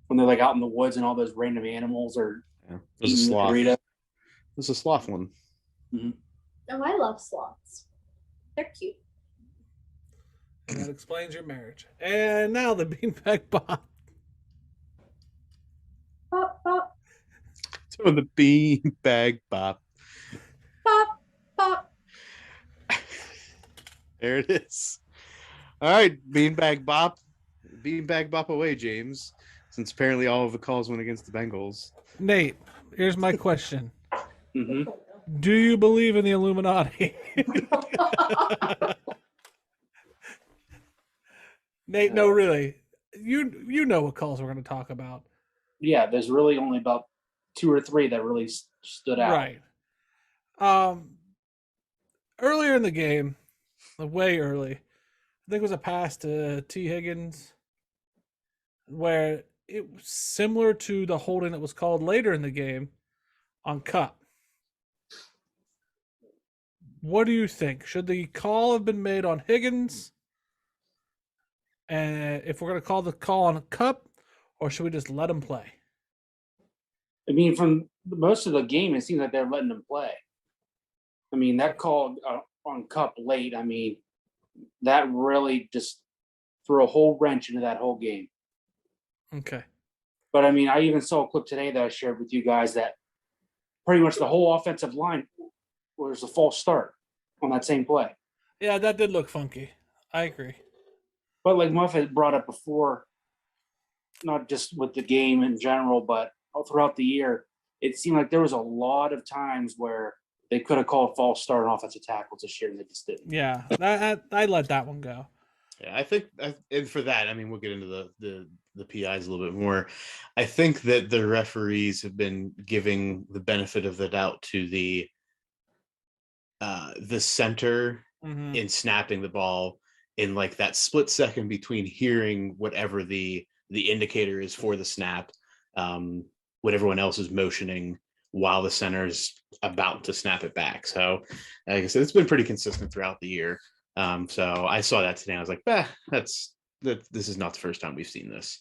When they're out in the woods and all those random animals are eating the Dorito. This is a sloth one. Mm-hmm. Oh, I love sloths. They're cute. And that explains your marriage. And now the Beanbag Bop. Bop, bop. So the Beanbag Bop. Bop, bop. There it is. All right, Beanbag Bop. Beanbag Bop away, James. Since apparently all of the calls went against the Bengals. Nate, here's my question. Mm-hmm. Do you believe in the Illuminati? Nate, no, really. You know what calls we're going to talk about. Yeah, there's really only about 2 or 3 that really stood out. Right. Earlier in the game, way early, I think it was a pass to T. Higgins, where it was similar to the holding that was called later in the game on Cup. What do you think? Should the call have been made on Higgins And if we're gonna call the call on a cup, or should we just let him play? I mean, from most of the game, it seems like they're letting them play. I mean, that call on Cup late, I mean, that really just threw a whole wrench into that whole game. Okay. But I mean, I even saw a clip today that I shared with you guys that pretty much the whole offensive line was a false start on that same play. Yeah, that did look funky. I agree. But like Muff had brought up before, not just with the game in general, but all throughout the year, it seemed like there was a lot of times where they could have called false start on offensive tackles this year, and they just didn't. Yeah, I let that one go. Yeah, I think, and for that, I mean, we'll get into the PIs a little bit more. I think that the referees have been giving the benefit of the doubt to the center in snapping the ball in like that split second between hearing whatever the indicator is for the snap, when everyone else is motioning while the center's about to snap it back. So, like I said, it's been pretty consistent throughout the year. So I saw that today. I was like, this is not the first time we've seen this.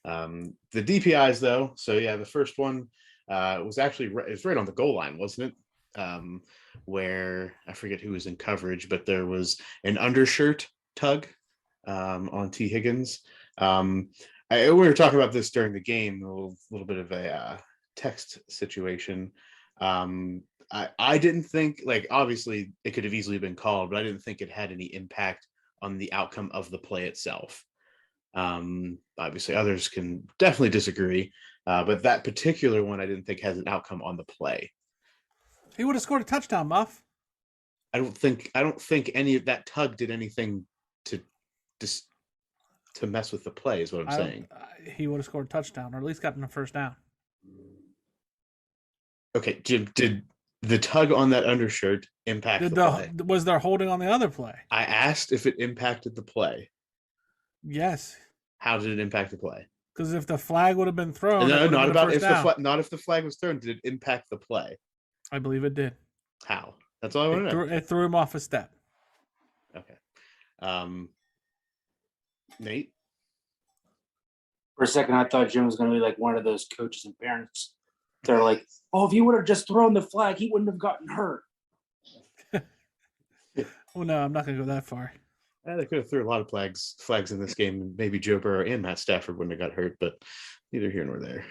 The DPIs though. So yeah, the first one was actually it was right on the goal line, wasn't it? Where I forget who was in coverage, but there was an undershirt tug on T. Higgins. We were talking about this during the game, a little bit of a text situation. I didn't think, like, obviously it could have easily been called, but I didn't think it had any impact on the outcome of the play itself. Obviously others can definitely disagree, but that particular one I didn't think has an outcome on the play. He would have scored a touchdown, Muff. I don't think any of that tug did anything to mess with the play, is what I'm saying. He would have scored a touchdown, or at least gotten a first down. Okay, Jim, did the tug on that undershirt impact the play? Was there holding on the other play? I asked if it impacted the play. Yes. How did it impact the play? Because if the flag would have been thrown, no, not about if not if the flag was thrown. Did it impact the play? I believe it did. How? That's all I want to know. It threw him off a step. Okay. Nate? For a second, I thought Jim was going to be like one of those coaches and parents. They're like, oh, if he would have just thrown the flag, he wouldn't have gotten hurt. Well, no, I'm not going to go that far. They could have threw a lot of flags in this game. Maybe Joe Burrow and Matt Stafford wouldn't have got hurt, but neither here nor there.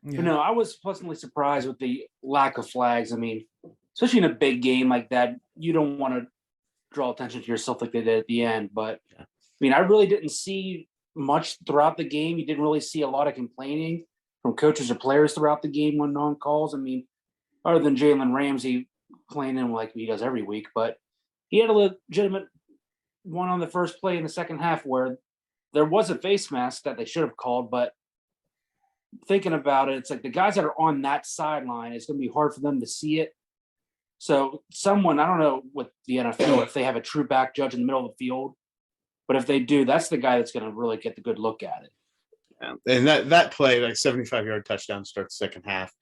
Yeah. But no, I was pleasantly surprised with the lack of flags. I mean, especially in a big game like that, you don't want to draw attention to yourself like they did at the end. But I mean, I really didn't see much throughout the game. You didn't really see a lot of complaining from coaches or players throughout the game when non calls. I mean, other than Jalen Ramsey complaining like he does every week, but he had a legitimate one on the first play in the second half where there was a face mask that they should have called, but thinking about it, it's like the guys that are on that sideline, it's going to be hard for them to see it. So someone, I don't know with the NFL, if they have a true back judge in the middle of the field, but if they do, that's the guy that's going to really get the good look at it. Yeah. And that play, like 75-yard touchdown, starts second half.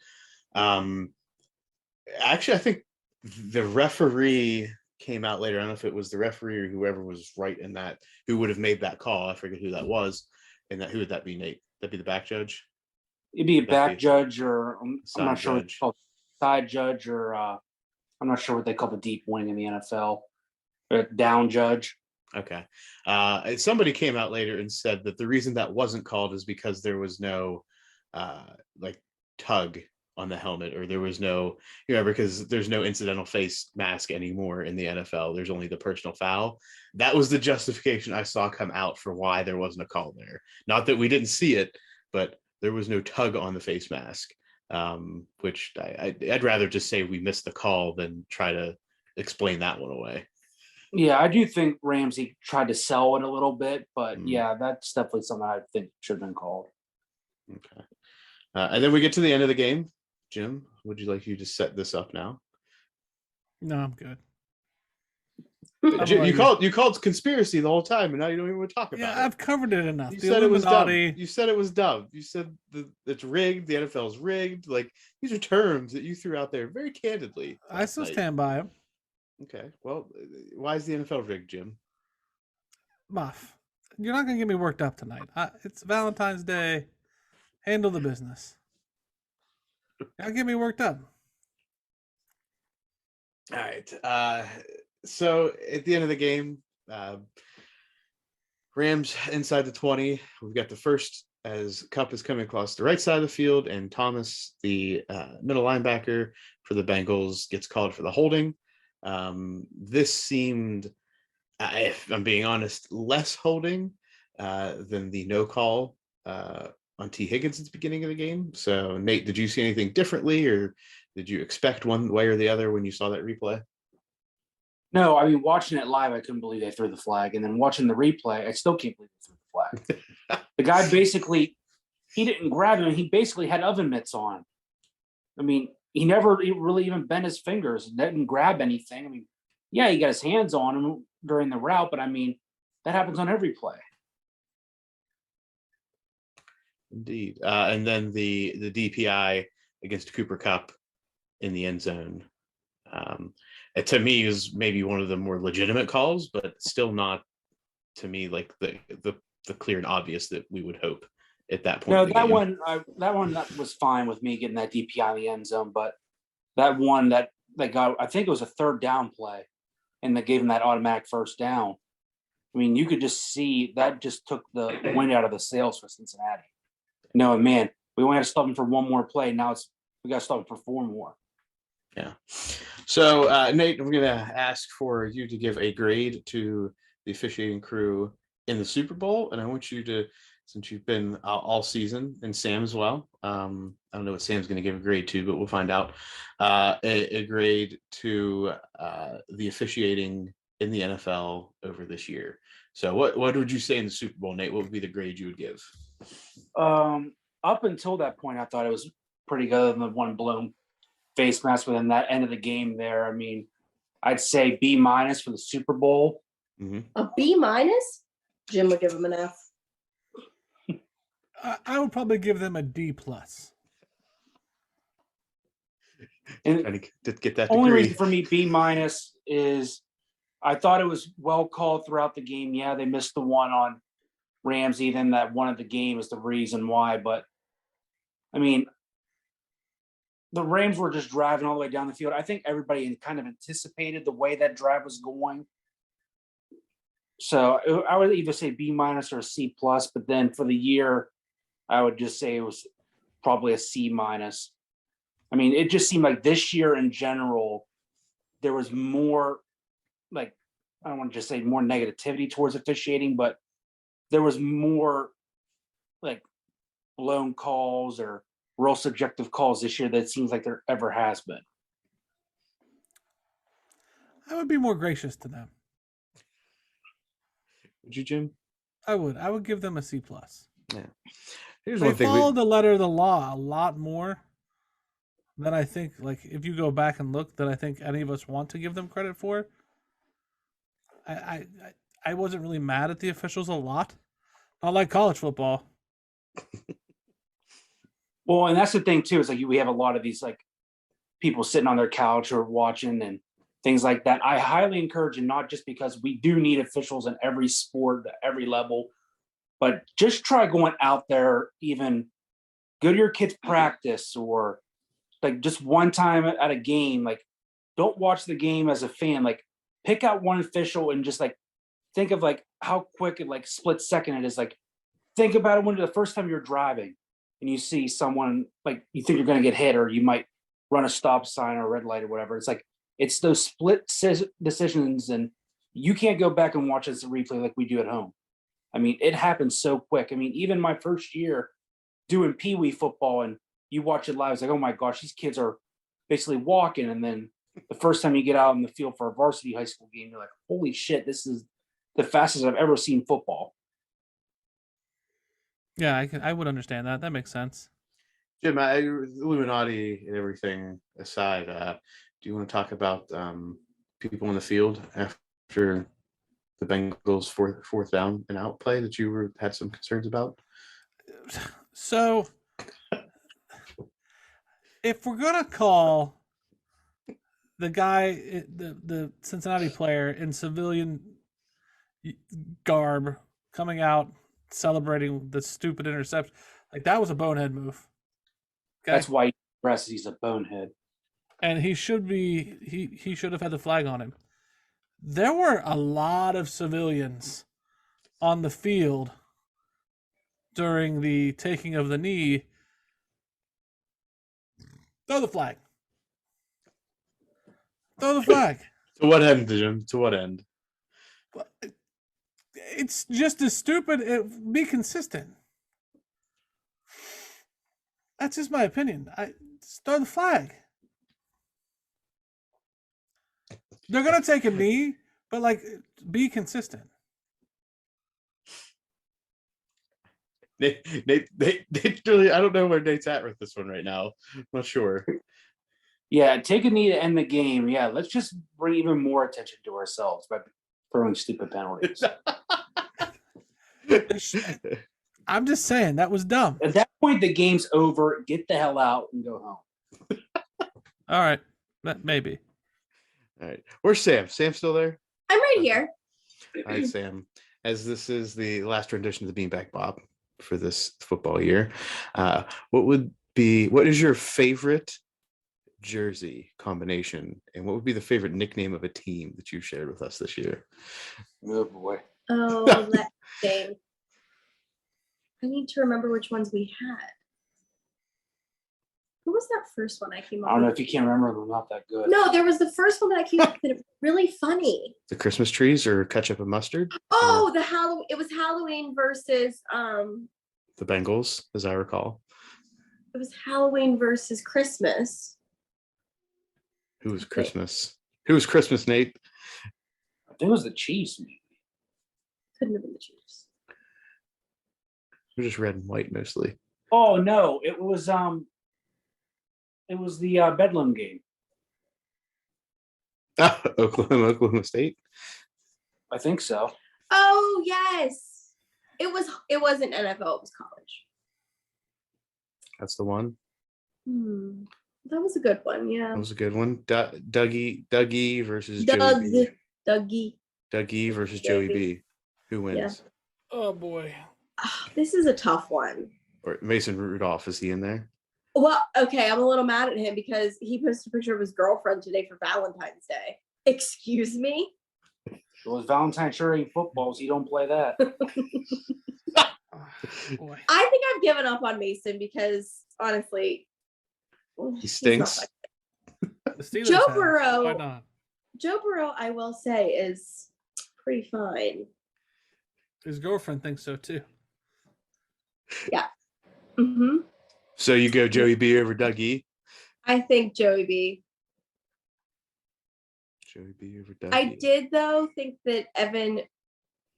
Actually, I think the referee came out later. I don't know if it was the referee or whoever was right in that, who would have made that call. I forget who that was. And who would that be, Nate? That'd be the back judge? It'd be a back judge, or I'm not sure what it's called, side judge, or I'm not sure what they call the deep wing in the NFL. A down judge. Okay. Somebody came out later and said that the reason that wasn't called is because there was no like tug on the helmet, or there was no, because there's no incidental face mask anymore in the NFL. There's only the personal foul. That was the justification I saw come out for why there wasn't a call there. Not that we didn't see it, but there was no tug on the face mask, which I'd rather just say we missed the call than try to explain that one away. Yeah, I do think Ramsey tried to sell it a little bit, but yeah, that's definitely something I think should have been called. Okay. And then we get to the end of the game. Jim, would you like you to set this up now? No, I'm good. You called conspiracy the whole time, and now you don't even want to talk about it. Yeah, I've covered it enough. You said it was dumb. You said it was dumb. You said it's rigged. The NFL's rigged. Like, these are terms that you threw out there very candidly. I still stand by them. Okay. Well, why is the NFL rigged, Jim? Muff, You're not gonna get me worked up tonight. It's Valentine's Day. Handle the business. Don't get me worked up. All right. So at the end of the game, Rams inside the 20. We've got the first as Cup is coming across the right side of the field, and Thomas, the middle linebacker for the Bengals, gets called for the holding. This seemed, if I'm being honest, less holding than the no call on T. Higgins at the beginning of the game. So, Nate, did you see anything differently, or did you expect one way or the other when you saw that replay? No, I mean, watching it live, I couldn't believe they threw the flag. And then watching the replay, I still can't believe they threw the flag. The guy basically, he didn't grab him. He basically had oven mitts on. I mean, he never really even bent his fingers, didn't grab anything. I mean, yeah, he got his hands on him during the route, but I mean, that happens on every play. Indeed. And then the DPI against Cooper Kupp in the end zone. It, to me, is maybe one of the more legitimate calls, but still not, to me, like the clear and obvious that we would hope at that point. No, that one was fine with me getting that DPI in the end zone, but that one that got, I think it was a third down play, and they gave him that automatic first down. I mean, you could just see that just took the wind out of the sails for Cincinnati. No, man, we only had to stop him for one more play. Now we got to stop him for 4 more. Yeah. So, Nate, I'm going to ask for you to give a grade to the officiating crew in the Super Bowl. And I want you to, since you've been all season, and Sam as well. I don't know what Sam's going to give a grade to, but we'll find out. A grade to the officiating in the NFL over this year. So what would you say in the Super Bowl, Nate? What would be the grade you would give? Up until that point, I thought it was pretty good than the one blown face mask within that end of the game there. I mean, I'd say B- for the Super Bowl. Mm-hmm. A B-? Jim would give him an F. I would probably give them a D+. And Trying to get that only degree. reason for me B- is I thought it was well called throughout the game. Yeah, they missed the one on Ramsey, then that one of the game is the reason why. But I mean, the Rams were just driving all the way down the field. I think everybody kind of anticipated the way that drive was going. So I would either say B- or a C+, but then for the year, I would just say it was probably a C-. I mean, it just seemed like this year in general, there was more, like, I don't want to just say more negativity towards officiating, but there was more like blown calls or real subjective calls this year that it seems like there ever has been. I would be more gracious to them. Would you, Jim? I would give them a C+. Yeah. Here's They one thing. followed the letter of the law a lot more than I think, like, if you go back and look, that I think any of us want to give them credit for. I wasn't really mad at the officials a lot. Not like college football. Well, and that's the thing too, is like we have a lot of these like people sitting on their couch or watching and things like that. I highly encourage, and not just because we do need officials in every sport, at every level, but just try going out there, even go to your kids' practice or like just one time at a game. Like, don't watch the game as a fan. Like, pick out one official and just like think of like how quick and like split second it is. Like, think about it when the first time you're driving and you see someone like you think you're going to get hit, or you might run a stop sign or a red light or whatever. It's like, it's those split decisions, and you can't go back and watch this replay like we do at home. I mean, it happens so quick. I mean, even my first year doing Pee Wee football, and you watch it live, it's like, oh my gosh, these kids are basically walking. And then the first time you get out in the field for a varsity high school game, you're like, holy shit, this is the fastest I've ever seen football. Yeah, I would understand that. That makes sense. Jim, Illuminati and everything aside, do you want to talk about people in the field after the Bengals fourth down and out play that you had some concerns about? So, if we're gonna call the guy, the Cincinnati player in civilian garb coming out celebrating the stupid interception. Like, that was a bonehead move. Okay? That's why he's a bonehead. And he should have had the flag on him. There were a lot of civilians on the field during the taking of the knee. Throw the flag. Throw the flag. To what end, Jim? To what end? It's just as stupid. Be consistent. That's just my opinion. Just throw the flag. They're gonna take a knee, but like, be consistent. Nate, really, I don't know where Nate's at with this one right now. I'm not sure. Yeah, take a knee to end the game. Yeah, let's just bring even more attention to ourselves by throwing stupid penalties. I'm just saying, that was dumb. At that point, the game's over. Get the hell out and go home. All right, maybe. All right. Where's Sam? Sam still there? I'm right here. All right, Sam. As this is the last rendition of the Beanbag Bop for this football year, what is your favorite jersey combination, and what would be the favorite nickname of a team that you shared with us this year? Oh boy. Oh, let's think. I need to remember which ones we had. Who was that first one I came up I don't know with? if you can't remember. I'm not that good. No, there was the first one that I came up with. That was really funny. The Christmas trees or ketchup and mustard? Oh, the Halloween. It was Halloween versus The Bengals, as I recall. It was Halloween versus Christmas. Who was Christmas? Who was Christmas, Nate? I think it was the Chiefs. Maybe. Couldn't have been the Chiefs. We're just red and white mostly. Oh no, it was the Bedlam game. Oklahoma State. I think so. Oh yes, it wasn't NFL. It was college. That's the one. That was a good one. Yeah, That was a good one. Dougie versus Joey B. Dougie versus Joey B. Who wins? Yeah. Oh boy. Oh, this is a tough one. Or Mason Rudolph, is he in there? Well, okay, I'm a little mad at him because he posted a picture of his girlfriend today for Valentine's Day. Excuse me? It was Valentine's during football, so you don't play that. Boy. I think I've given up on Mason because honestly, He stinks. The Steelers Joe have. Burrow. Why not? Joe Burrow, I will say, is pretty fine. His girlfriend thinks so too. Yeah. Mm-hmm. So you go Joey B over Dougie? I think Joey B. Joey B over Dougie. I did, though, think that Evan,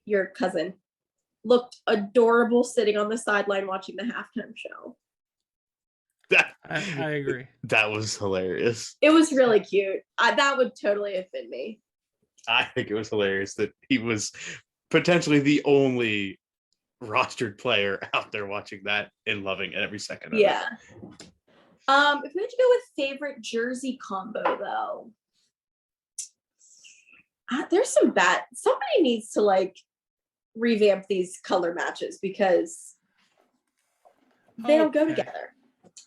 your cousin, looked adorable sitting on the sideline watching the halftime show. I agree. That was hilarious. It was really cute. That would totally have been me. I think it was hilarious that he was potentially the only rostered player out there watching that and loving it every second of it. Yeah. If we had to go with favorite jersey combo, though, there's some bad. Somebody needs to like revamp these color matches because they don't go together.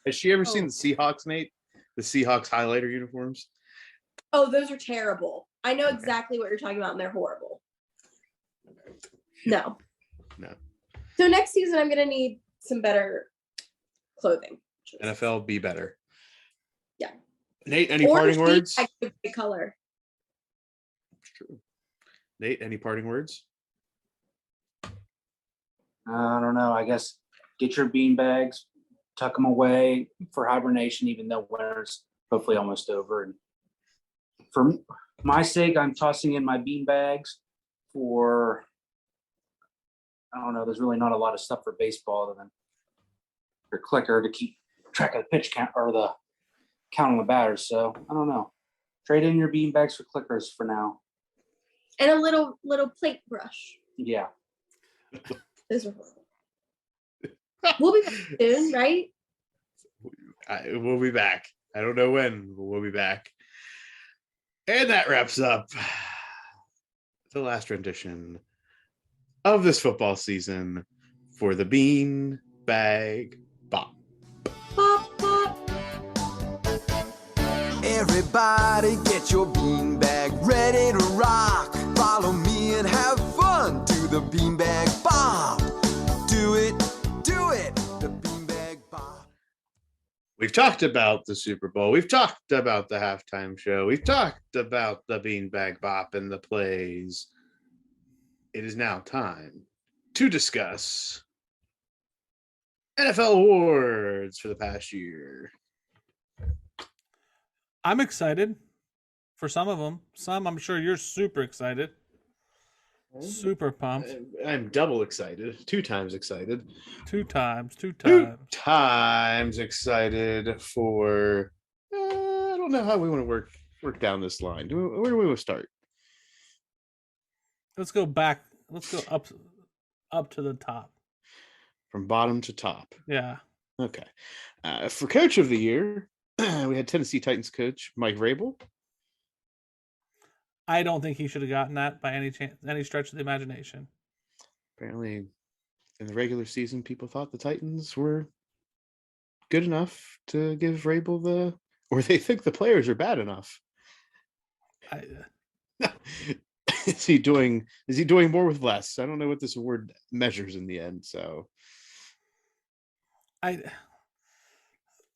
Has she ever seen the Seahawks, Nate? The Seahawks highlighter uniforms? Oh, those are terrible. I know exactly what you're talking about, and they're horrible. No. So next season, I'm going to need some better clothing. NFL, be better. Yeah. Nate, any parting words? Color. It's true. Nate, any parting words? I don't know. I guess get your bean bags, tuck them away for hibernation, even though winter's hopefully almost over. And for my sake, I'm tossing in my bean bags for, I don't know, there's really not a lot of stuff for baseball other than your clicker to keep track of the pitch count or the count on the batters. So I don't know. Trade in your bean bags for clickers for now. And a little plate brush. Yeah. Those are horrible. We'll be back soon, right? We'll be back. I don't know when, but we'll be back. And that wraps up the last rendition of this football season for the Beanbag Bop. Bop, bop. Everybody get your beanbag ready to rock. Follow me and have fun to the Beanbag Bop. Do it, the Beanbag Bop. We've talked about the Super Bowl. We've talked about the halftime show. We've talked about the Beanbag Bop and the plays. It is now time to discuss NFL awards for the past year. I'm excited for some of them. Some I'm sure you're super excited. Super pumped. I'm double excited. 2 times excited. Two times. 2 times excited for. I don't know how we want to work down this line. Where do we want to start? Let's go back. Let's go up to the top. From bottom to top. Yeah. Okay. For coach of the year, we had Tennessee Titans coach Mike Vrabel. I don't think he should have gotten that by any stretch of the imagination. Apparently, in the regular season, people thought the Titans were good enough to give Vrabel or they think the players are bad enough. Is he doing more with less? I don't know what this award measures in the end. So,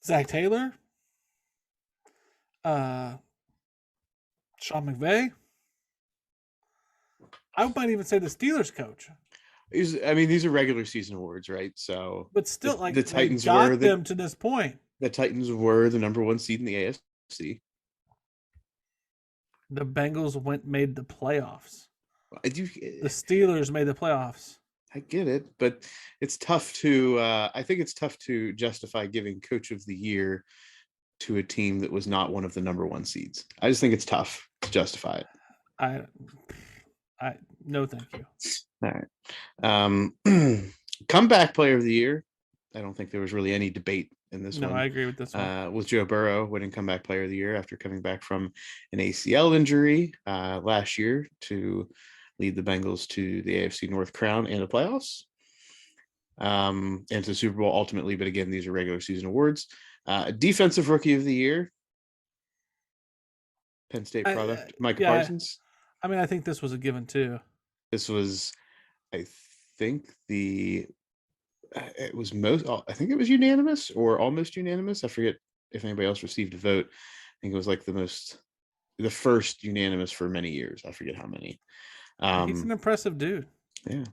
Zach Taylor, Sean McVay. I might even say the Steelers coach. these are regular season awards, right? So, but still, the Titans got them to this point. The Titans were the number 1 seed in the AFC. The Bengals made the playoffs. The Steelers made the playoffs. I get it, but it's tough to. I think it's tough to justify giving Coach of the Year to a team that was not one of the number 1 seeds. I just think it's tough to justify it. No, thank you. All right. Comeback Player of the Year. I don't think there was really any debate in this one. No, I agree with this one. With Joe Burrow winning Comeback Player of the Year after coming back from an ACL injury last year to lead the Bengals to the AFC North crown and the playoffs, and to the Super Bowl ultimately. But again, these are regular season awards. Defensive Rookie of the Year, Penn State product, Micah Parsons. I think this was a given too. This was, I think it was unanimous or almost unanimous. I forget if anybody else received a vote. I think it was like the first unanimous for many years. I forget how many. He's an impressive dude. Yeah.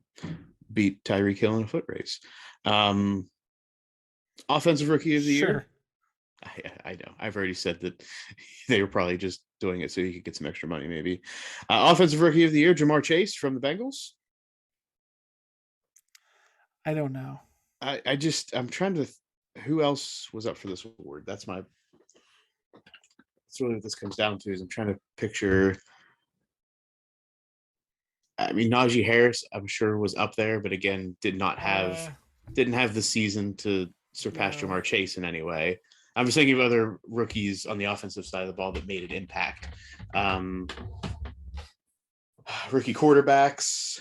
Beat Tyreek Hill in a foot race. Offensive Rookie of the Year. I know. I've already said that they were probably just doing it so he could get some extra money, maybe. Offensive Rookie of the Year, Jamar Chase from the Bengals. I don't know. I'm trying to. Who else was up for this award? That's really what this comes down to. Is I'm trying to picture. Najee Harris, I'm sure was up there, but again, didn't have the season to surpass Jamar Chase in any way. I'm just thinking of other rookies on the offensive side of the ball that made an impact. Rookie quarterbacks.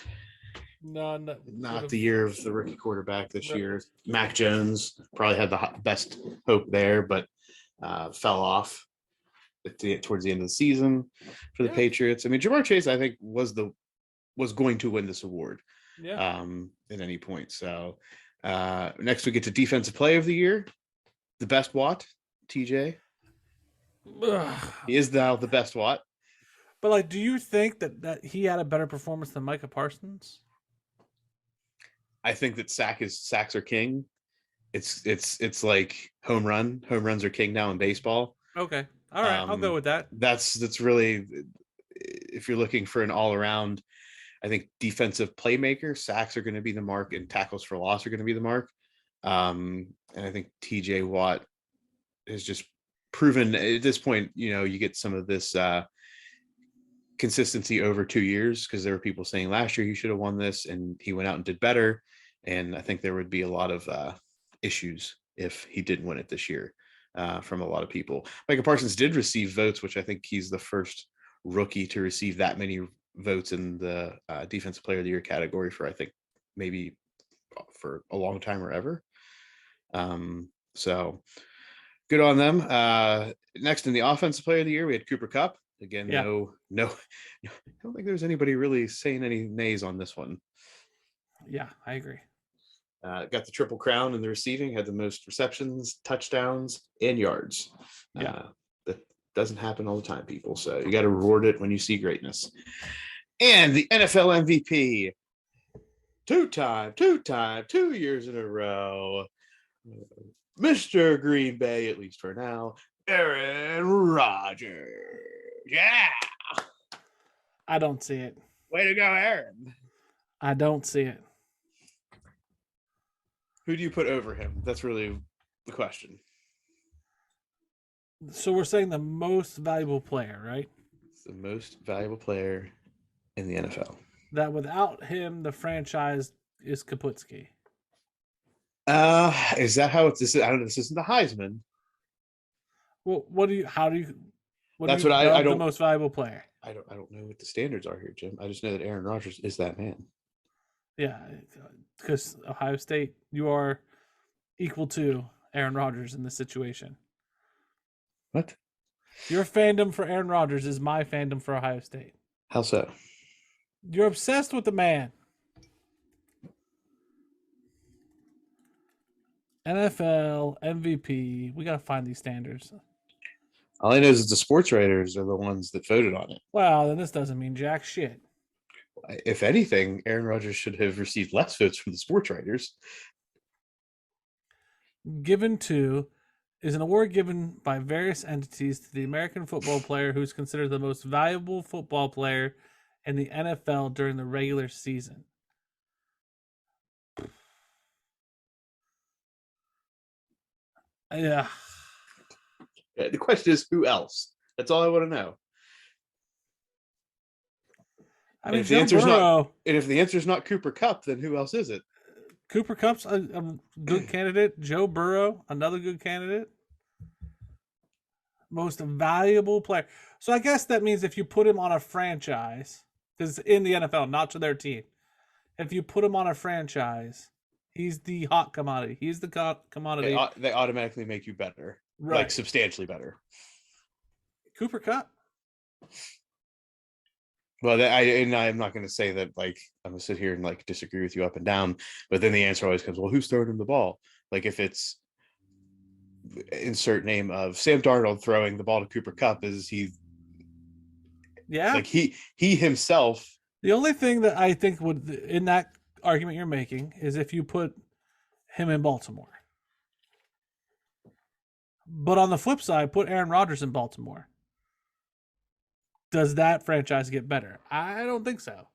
No, Not the year of the rookie quarterback this year. Mac Jones probably had the best hope there, but fell off towards the end of the season for the Patriots. Jamar Chase, I think, was going to win this award at any point. So next we get to Defensive Play of the Year. The best Watt, TJ. He is now the best Watt. But do you think that he had a better performance than Micah Parsons? I think that sacks are king. It's like home run. Home runs are king now in baseball. Okay. All right. I'll go with that. That's really, if you're looking for an all around, I think defensive playmaker, sacks are going to be the mark and tackles for loss are going to be the mark. And I think TJ Watt has just proven at this point, you get some of this consistency over 2 years, because there were people saying last year he should have won this and he went out and did better. And I think there would be a lot of issues if he didn't win it this year from a lot of people. Micah Parsons did receive votes, which I think he's the first rookie to receive that many votes in the Defensive Player of the Year category for, I think, maybe for a long time or ever. So good on them. Next in the Offensive Player of the Year, we had Cooper Kupp. Again, Yeah. no, I don't think there's anybody really saying any nays on this one. Yeah, I agree. Got the triple crown in the receiving, had the most receptions, touchdowns, and yards. Yeah. That doesn't happen all the time, people. So you got to reward it when you see greatness. And the NFL MVP, two-time, 2 years in a row, Mr. Green Bay, at least for now, Aaron Rodgers. Yeah. I don't see it. Way to go, Aaron. I don't see it. Who do you put over him? That's really the question. So we're saying the most valuable player, right? It's the most valuable player in the NFL. That without him, the franchise is Kaputski. Is that how it's? I don't know. This isn't the Heisman. Well, what do you? How do you? That's do you what I dub don't. The most valuable player. I don't know what the standards are here, Jim. I just know that Aaron Rodgers is that man. Yeah, because Ohio State, you are equal to Aaron Rodgers in this situation. What? Your fandom for Aaron Rodgers is my fandom for Ohio State. How so? You're obsessed with the man. NFL MVP. We gotta find these standards. All I know is that the sports writers are the ones that voted on it. Well, then this doesn't mean jack shit. If anything, Aaron Rodgers should have received less votes from the sports writers. Given to is an award given by various entities to the American football player who is considered the most valuable football player in the NFL during the regular season. Yeah. The question is, who else? That's all I want to know. I mean, if the Joe answer's Burrow, and if the answer is not Cooper Kupp, then who else is it? Cooper Kupp's a good candidate. Joe Burrow, another good candidate. Most valuable player. So I guess that means if you put him on a franchise, because in the NFL, not to their team, if you put him on a franchise, he's the hot commodity. He's the commodity. They automatically make you better, Right. like substantially better. Cooper Kupp. Well, I'm not going to say that, like, I'm going to sit here and like disagree with you up and down, but then the answer always comes, well, who's throwing him the ball? Like, if it's insert name of Sam Darnold throwing the ball to Cooper Kupp, is he? Yeah. Like he himself. The only thing that I think would in that argument you're making is if you put him in Baltimore. But on the flip side, put Aaron Rodgers in Baltimore. Does that franchise get better? I don't think so.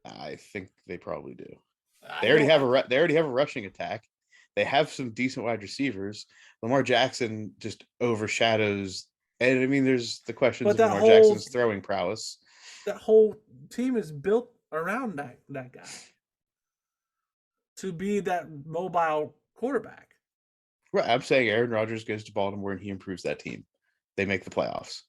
I think they probably do. They already have a rushing attack. They have some decent wide receivers. Lamar Jackson just overshadows. And I mean, there's the questions of Lamar Jackson's throwing prowess. That whole team is built around that guy to be that mobile quarterback. Right. I'm saying Aaron Rodgers goes to Baltimore and he improves that team. They make the playoffs.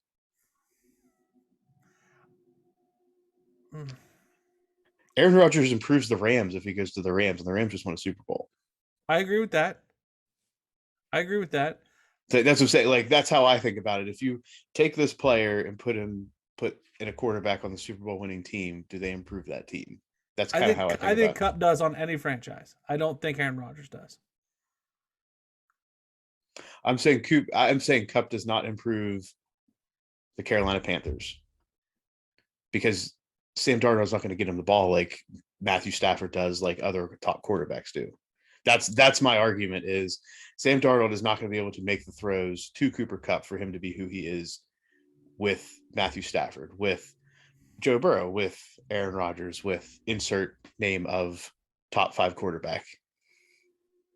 Aaron Rodgers improves the Rams if he goes to the Rams, and the Rams just won a Super Bowl. I agree with that. So that's what I'm saying. Like, that's how I think about it. If you take this player and put in a quarterback on the Super Bowl winning team, do they improve that team? That's kind of how I think Kupp does on any franchise. I don't think Aaron Rodgers does. I'm saying Kupp does not improve the Carolina Panthers because Sam Darnold's not going to get him the ball like Matthew Stafford does, like other top quarterbacks do. That's my argument is Sam Darnold is not going to be able to make the throws to Cooper Kupp for him to be who he is with Matthew Stafford, with Joe Burrow, with Aaron Rodgers, with insert name of top 5 quarterback.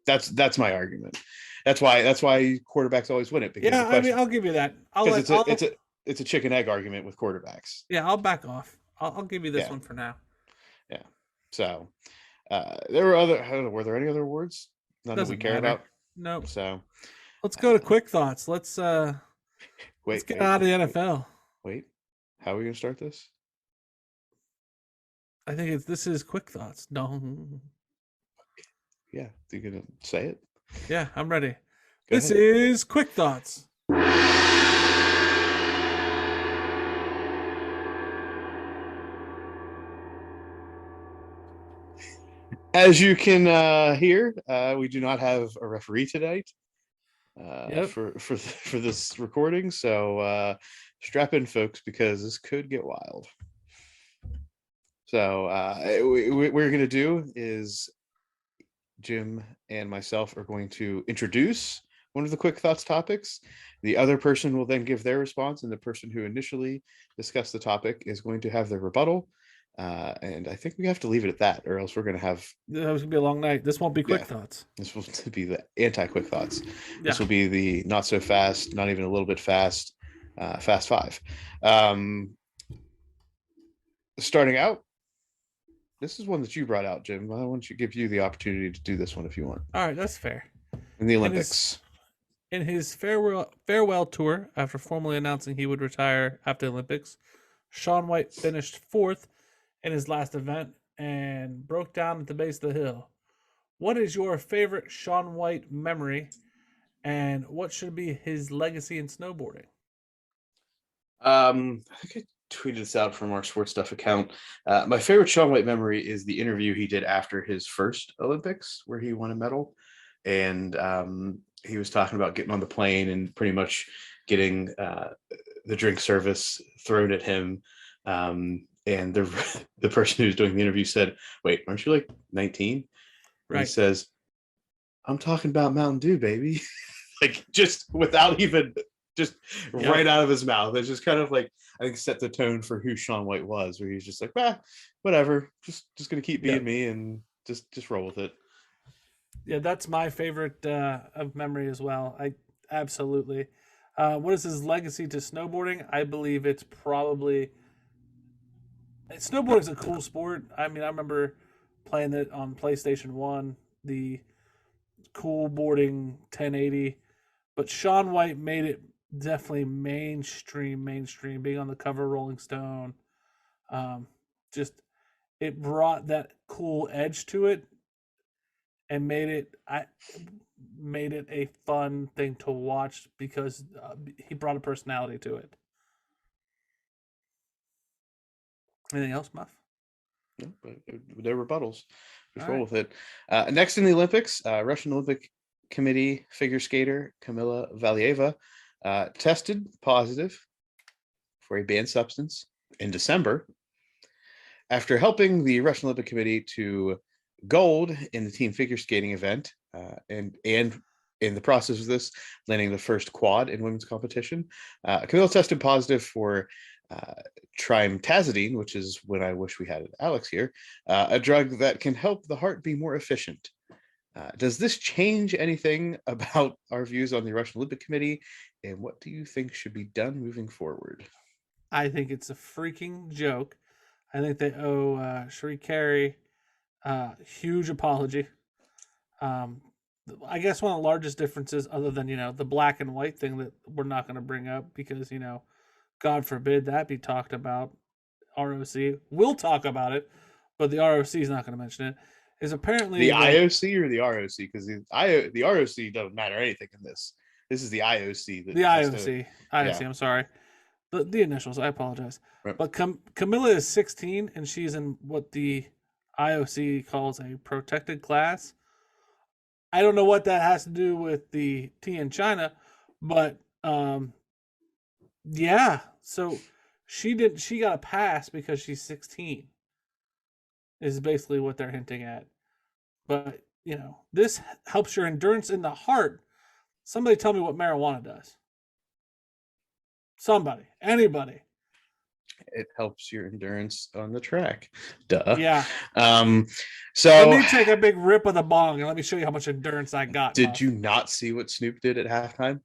That's my argument. That's why quarterbacks always win it. Because yeah, I mean, I'll give you that. It's a chicken egg argument with quarterbacks. Yeah, I'll back off. I'll give you this one for now. Yeah. So there were other. I don't know, were there any other awards? None that we care about. Nope. So let's go to quick thoughts. Let's get out of the NFL. Wait, how are we going to start this? I think this is quick thoughts. No. Yeah, you gonna say it? Yeah, I'm ready. Go This ahead. is quick thoughts. As you can hear, we do not have a referee tonight Yep. for this recording, so strap in, folks, because this could get wild. So what we're going to do is Jim and myself are going to introduce one of the quick thoughts topics. The other person will then give their response, and the person who initially discussed the topic is going to have their rebuttal. And I think we have to leave it at that, or else we're going to have. That was gonna be a long night. This won't be quick Yeah. thoughts. This will be the anti-quick thoughts. Yeah. This will be the not so fast, not even a little bit fast, fast five. Starting out, this is one that you brought out, Jim. Why don't you give you the opportunity to do this one if you want? All right, that's fair. In the Olympics. In his farewell tour, after formally announcing he would retire after the Olympics, Shaun White finished 4th in his last event and broke down at the base of the hill. What is your favorite Shaun White memory, and what should be his legacy in snowboarding? I think I tweeted this out from our sports stuff account. My favorite Shaun White memory is the interview he did after his first Olympics, where he won a medal, and he was talking about getting on the plane and pretty much getting the drink service thrown at him. And the person who was doing the interview said, "Wait, aren't you like 19?" Right. He says, "I'm talking about Mountain Dew, baby." Like, just without even just right out of his mouth. It's just kind of like, I think, set the tone for who Shaun White was, where he's just like, whatever, just gonna keep being me and just roll with it. Yeah, that's my favorite of memory as well. I absolutely. What is his legacy to snowboarding? I believe it's probably snowboarding is a cool sport. I mean, I remember playing it on PlayStation 1, the cool boarding 1080, but Shaun White made it definitely mainstream, being on the cover of Rolling Stone. Just it brought that cool edge to it and made it a fun thing to watch because he brought a personality to it. Anything else, Muff? No, but they're rebuttals. Just All roll right. with it. Next in the Olympics, Russian Olympic Committee figure skater Kamila Valieva tested positive for a banned substance in December after helping the Russian Olympic Committee to gold in the team figure skating event, and in the process of this, landing the first quad in women's competition. Camille tested positive for trimethazidine, which is when I wish we had Alex here, a drug that can help the heart be more efficient. Does this change anything about our views on the Russian Olympic Committee, and what do you think should be done moving forward? I think it's a freaking joke. I think they owe Sheree Carey huge apology. I guess one of the largest differences, other than the black and white thing that we're not going to bring up because God forbid that be talked about. ROC will talk about it, but the ROC is not going to mention it. Is apparently the IOC or the ROC, because the ROC doesn't matter anything in this. This is the IOC. The IOC. IOC. Yeah. I'm sorry. The initials. I apologize. Right. But Camilla is 16 and she's in what the IOC calls a protected class. I don't know what that has to do with the tea in China, but yeah. So she got a pass because she's 16. Is basically what they're hinting at. But this helps your endurance in the heart. Somebody tell me what marijuana does. Somebody, anybody. It helps your endurance on the track. Duh. Yeah. So let me take a big rip of the bong and let me show you how much endurance I got. Did you not see what Snoop did at halftime?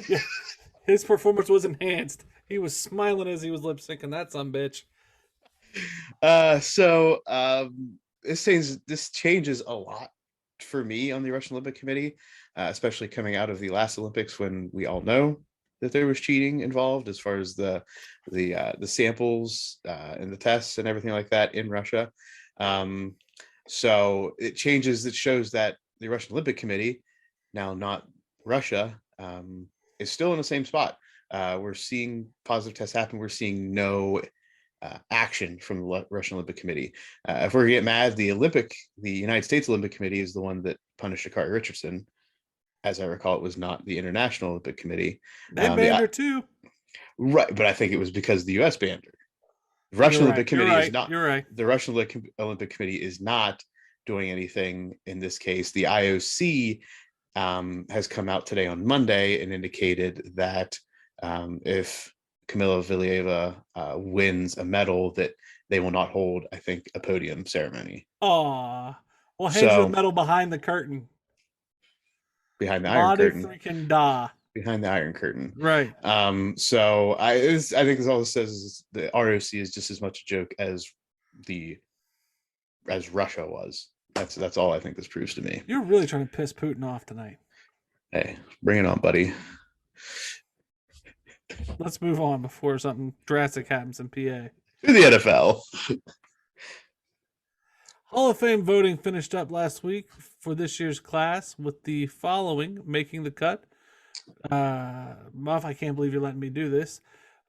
Yeah. His performance was enhanced. He was smiling as he was lip syncing. That son bitch. This changes a lot for me on the Russian Olympic Committee, especially coming out of the last Olympics when we all know that there was cheating involved as far as the samples and the tests and everything like that in Russia. So it changes. It shows that the Russian Olympic Committee, now not Russia, is still in the same spot. We're seeing positive tests happen. We're seeing no action from the Russian Olympic Committee. If we're get mad, the United States Olympic Committee is the one that punished Sha'Carri Richardson. As I recall, it was not the International Olympic Committee. They banned her too. Right, but I think it was because the U.S. banned her. The Russian Olympic Committee is not. You're right. The Russian Olympic Committee is not doing anything in this case. The IOC has come out today on Monday and indicated that if Kamila Valieva wins a medal, that they will not hold, I think, a podium ceremony. Aw. Well, hangs the medal behind the curtain. Behind the Iron Curtain. Freaking da. Behind the Iron Curtain. Right. So I think all this says is the ROC is just as much a joke as Russia was. That's all I think this proves to me. You're really trying to piss Putin off tonight. Hey, bring it on, buddy. Let's move on before something drastic happens in PA. To the NFL. Hall of Fame voting finished up last week for this year's class with the following making the cut. Muff, I can't believe you're letting me do this.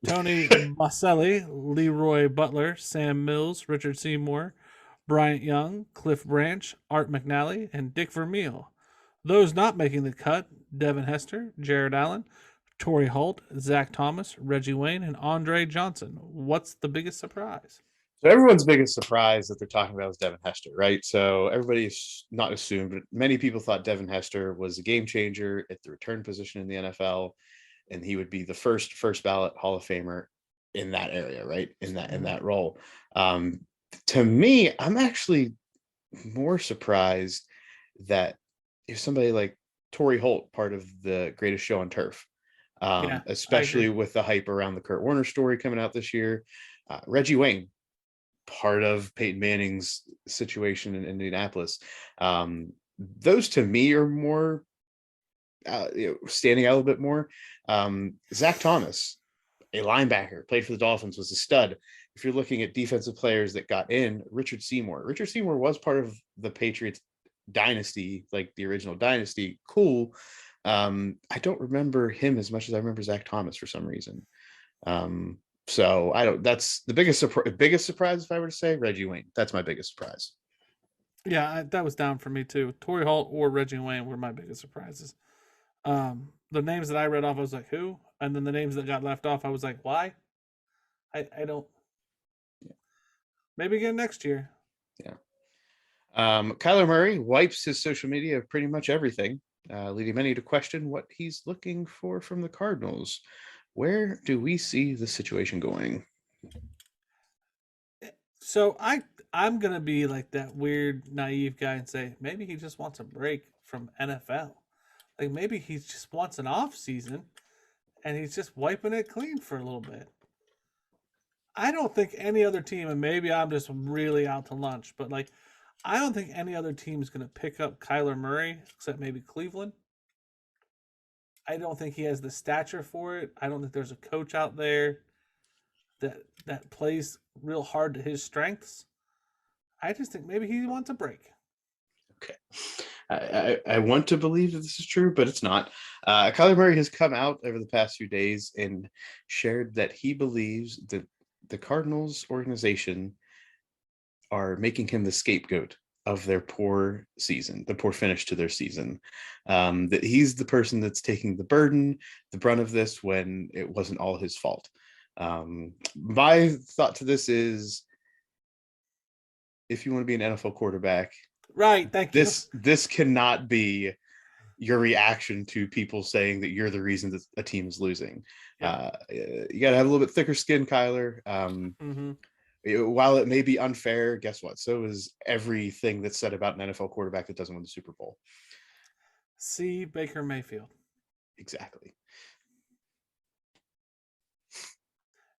Tony Maselli, Leroy Butler, Sam Mills, Richard Seymour, Bryant Young, Cliff Branch, Art McNally, and Dick Vermeil. Those not making the cut, Devin Hester, Jared Allen, Torrey Holt, Zach Thomas, Reggie Wayne, and Andre Johnson. What's the biggest surprise? So everyone's biggest surprise that they're talking about is Devin Hester, right? So everybody's not assumed, but many people thought Devin Hester was a game changer at the return position in the NFL, and he would be the first ballot Hall of Famer in that area, right? In that role. To me, I'm actually more surprised that if somebody like Torrey Holt, part of the Greatest Show on Turf, especially with the hype around the Kurt Warner story coming out this year, Reggie Wayne, part of Peyton Manning's situation in Indianapolis. Those to me are more standing out a little bit more. Zach Thomas, a linebacker, played for the Dolphins, was a stud. If you're looking at defensive players that got in, Richard Seymour was part of the Patriots dynasty, like the original dynasty. Cool. I don't remember him as much as I remember Zach Thomas for some reason. So that's the biggest surprise, if I were to say, Reggie Wayne. That's my biggest surprise. Yeah, that was down for me too. Torrey Holt or Reggie Wayne were my biggest surprises. The names that I read off, I was like, who? And then the names that got left off, I was like, why? I don't. Yeah. Maybe again next year. Yeah. Kyler Murray wipes his social media of pretty much everything, leading many to question what he's looking for from the Cardinals. Where do we see the situation going? So I'm gonna be like that weird naive guy and say maybe he just wants a break from NFL. Like maybe he just wants an off season and he's just wiping it clean for a little bit. I don't think any other team, and maybe I'm just really out to lunch, but like I don't think any other team is gonna pick up Kyler Murray except maybe Cleveland. I don't think he has the stature for it. I don't think there's a coach out there that plays real hard to his strengths. I just think maybe he wants a break. Okay. I want to believe that this is true, but it's not. Kyler Murray has come out over the past few days and shared that he believes that the Cardinals organization are making him the scapegoat of their poor season, the poor finish to their season. That he's the person that's taking the brunt of this when it wasn't all his fault. My thought to this is, if you want to be an NFL quarterback, right? Thank you. This cannot be your reaction to people saying that you're the reason that a team is losing. Yeah. You got to have a little bit thicker skin, Kyler. While it may be unfair, guess what? So is everything that's said about an NFL quarterback that doesn't win the Super Bowl. See Baker Mayfield. Exactly.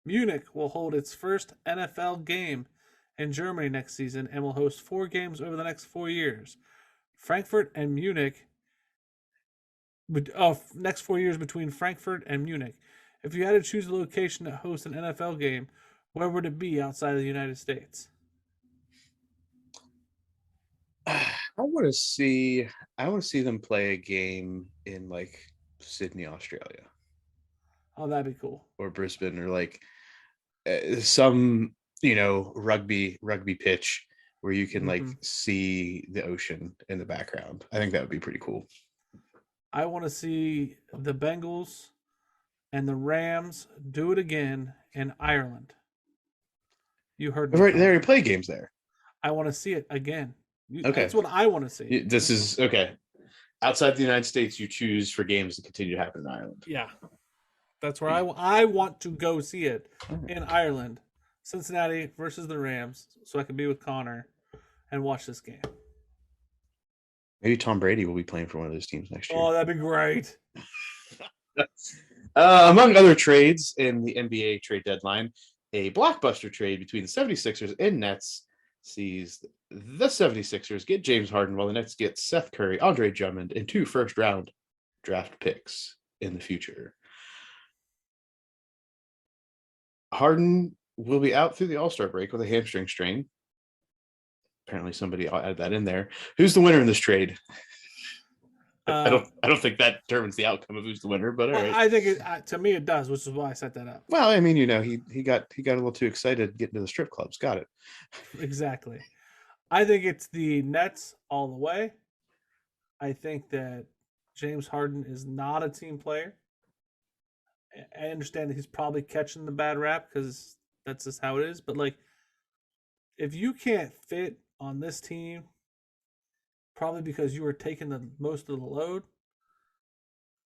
Munich will hold its first NFL game in Germany next season and will host 4 games over the next 4 years. Frankfurt and Munich next 4 years between Frankfurt and Munich. If you had to choose a location to host an NFL game, where would it be outside of the United States? I want to see them play a game in like Sydney, Australia, Oh, that'd be cool. or Brisbane, or like some rugby pitch where you can like see the ocean in the background. I think that would be pretty cool. I want to see the Bengals and the Rams do it again in Ireland. You heard me. Right, they already play games there. I want to see it again. Okay. That's what I want to see. This is okay. Outside the United States, you choose for games to continue to happen in Ireland. Yeah. That's where I want to go see it in Ireland. Cincinnati versus the Rams, so I can be with Connor and watch this game. Maybe Tom Brady will be playing for one of those teams next year. Oh, that'd be great. Among other trades in the NBA trade deadline, a blockbuster trade between the 76ers and Nets sees the 76ers get James Harden while the Nets get Seth Curry, Andre Drummond, and 2 first-round draft picks in the future. Harden will be out through the All-Star break with a hamstring strain. Apparently somebody added that in there. Who's the winner in this trade? I don't think that determines the outcome of who's the winner, but all right. I think to me it does, which is why I set that up. Well, I mean, he got a little too excited getting to the strip clubs. Got it. Exactly. I think it's the Nets all the way. I think that James Harden is not a team player. I understand that he's probably catching the bad rap because that's just how it is. But like, if you can't fit on this team, probably because you were taking the most of the load,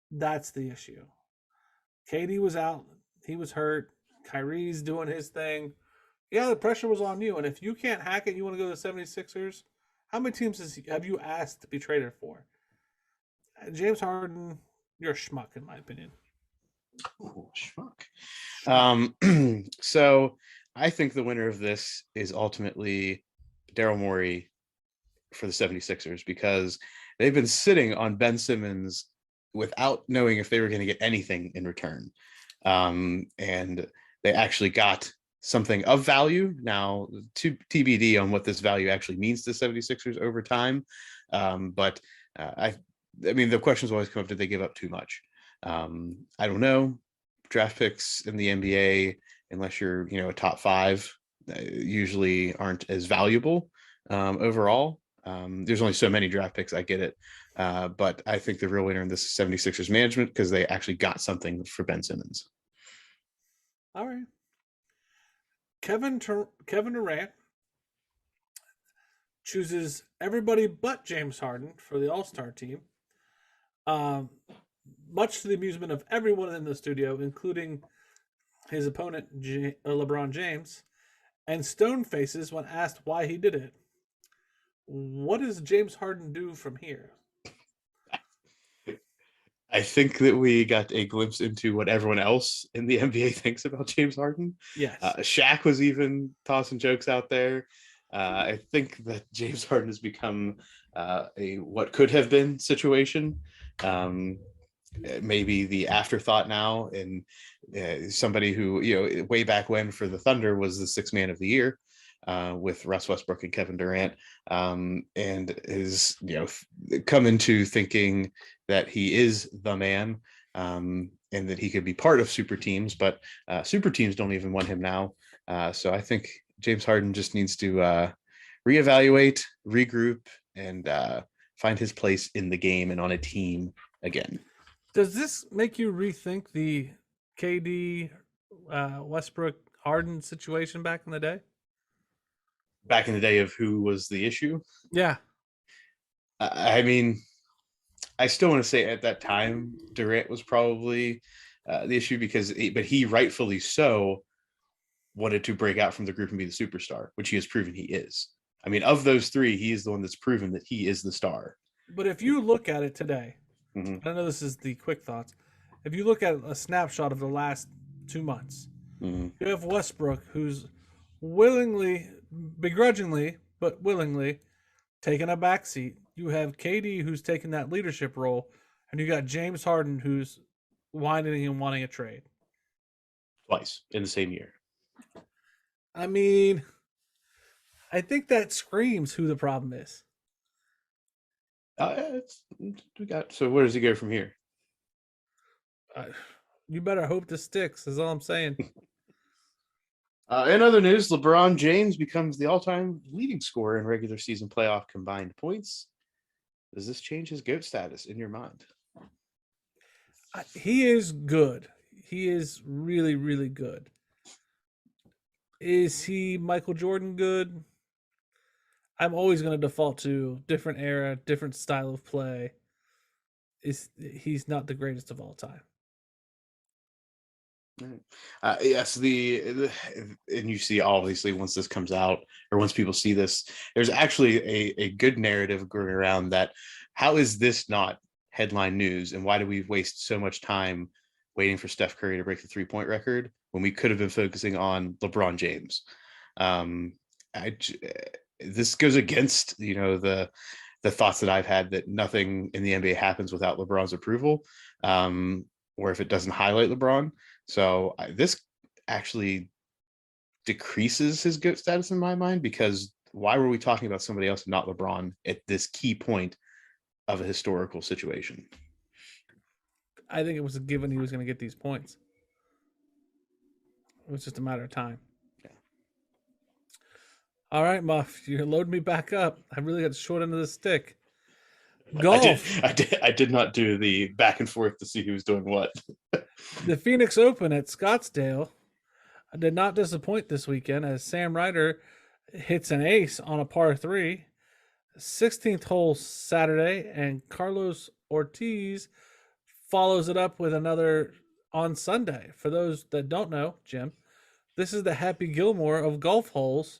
that's the issue. KD was out. He was hurt. Kyrie's doing his thing. Yeah, the pressure was on you. And if you can't hack it, you want to go to the 76ers, how many teams have you asked to be traded for? James Harden, you're a schmuck, in my opinion. Oh, schmuck. So I think the winner of this is ultimately Daryl Morey for the 76ers, because they've been sitting on Ben Simmons without knowing if they were going to get anything in return. And they actually got something of value. Now, to TBD on what this value actually means to 76ers over time. But I mean, the questions always come up, did they give up too much? I don't know. Draft picks in the NBA, unless you're, a top 5, usually aren't as valuable overall. There's only so many draft picks. I get it. But I think the real winner in this is 76ers management, because they actually got something for Ben Simmons. All right. Kevin Durant chooses everybody but James Harden for the All-Star team. Much to the amusement of everyone in the studio, including his opponent, LeBron James, and stone faces when asked why he did it. What does James Harden do from here? I think that we got a glimpse into what everyone else in the NBA thinks about James Harden. Yes. Shaq was even tossing jokes out there. I think that James Harden has become a what could have been situation. Maybe the afterthought now, and somebody who, way back when for the Thunder was the 6th man of the year with Russ Westbrook and Kevin Durant, and is, come into thinking that he is the man, and that he could be part of super teams, but super teams don't even want him now. So I think James Harden just needs to reevaluate, regroup, and find his place in the game and on a team again. Does this make you rethink the KD, Westbrook, Harden situation back in the day? Back in the day of who was the issue? Yeah. I mean, I still want to say at that time, Durant was probably the issue, but he rightfully so wanted to break out from the group and be the superstar, which he has proven he is. I mean, of those 3, he is the one that's proven that he is the star. But if you look at it today, Mm-hmm. I know this is the quick thoughts. If you look at a snapshot of the last 2 months, Mm-hmm. you have Westbrook, who's willingly, begrudgingly, but willingly taken a backseat. You have KD, who's taken that leadership role, and you got James Harden who's whining and wanting a trade. Twice in the same year. I mean, I think that screams who the problem is. So where does he go from here? You better hope this sticks, is all I'm saying. In other news, LeBron James becomes the all-time leading scorer in regular season playoff combined points. Does this change his GOAT status in your mind? He is good. He is really, really good. Is he Michael Jordan good? I'm always going to default to different era, different style of play. He's not the greatest of all time. Yes, and you see, obviously, once this comes out or once people see this, there's actually a good narrative going around that how is this not headline news, and why do we waste so much time waiting for Steph Curry to break the 3-point record when we could have been focusing on LeBron James? This goes against the thoughts that I've had that nothing in the NBA happens without LeBron's approval, or if it doesn't highlight LeBron. So this actually decreases his GOAT status in my mind, because why were we talking about somebody else, not LeBron, at this key point of a historical situation? I think it was a given he was going to get these points. It was just a matter of time. Yeah. All right, Muff, you're loading me back up. I really got the short end of the stick. Golf. I did not do the back and forth to see who was doing what. The Phoenix Open at Scottsdale did not disappoint this weekend as Sam Ryder hits an ace on a par 3. 16th hole Saturday, and Carlos Ortiz follows it up with another on Sunday. For those that don't know, Jim, this is the Happy Gilmore of golf holes,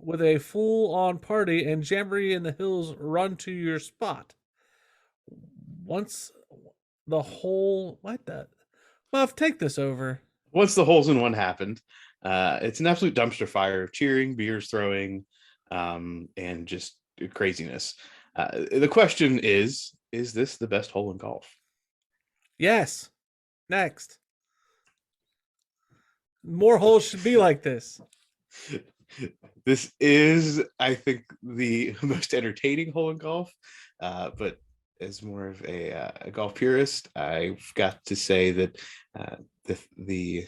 with a full-on party and Jamboree in the Hills run to your spot. Once the whole... Like that. Muff, take this over. Once the holes in one happened, it's an absolute dumpster fire of cheering, beers throwing, and just craziness. The question is this the best hole in golf? Yes. Next. More holes should be like this. This is, I think, the most entertaining hole in golf, but as more of a golf purist, I've got to say that the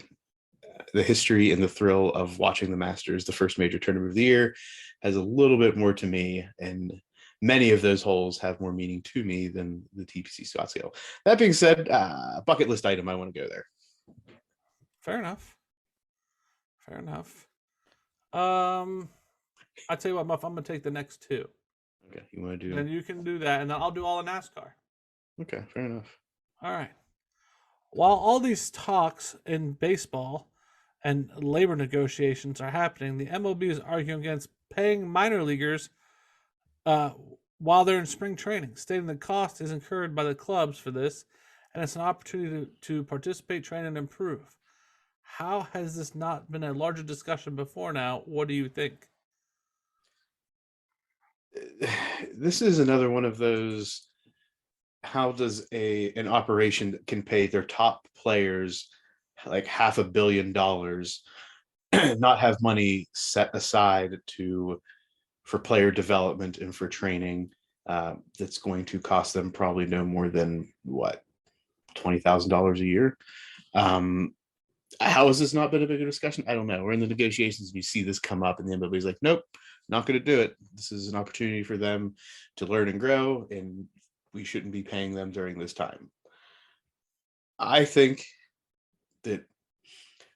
history and the thrill of watching the Masters, the first major tournament of the year, has a little bit more to me, and many of those holes have more meaning to me than the TPC Scottsdale. That being said, bucket list item, I want to go there. Fair enough. I tell you what, Muff, I'm gonna take the next two. Okay, you want to do? And you can do that, and then I'll do all of NASCAR. Okay, fair enough. All right. While all these talks in baseball and labor negotiations are happening, the MLB is arguing against paying minor leaguers while they're in spring training, stating the cost is incurred by the clubs for this, and it's an opportunity to participate, train, and improve. How has this not been a larger discussion before now? What do you think? This is another one of those, how does an operation that can pay their top players like $500 million not have money set aside for player development and for training that's going to cost them probably no more than $20,000 a year? How has this not been a bigger discussion? I don't know. We're in the negotiations and you see this come up and the MLB is like, nope, not going to do it. This is an opportunity for them to learn and grow, and we shouldn't be paying them during this time. I think that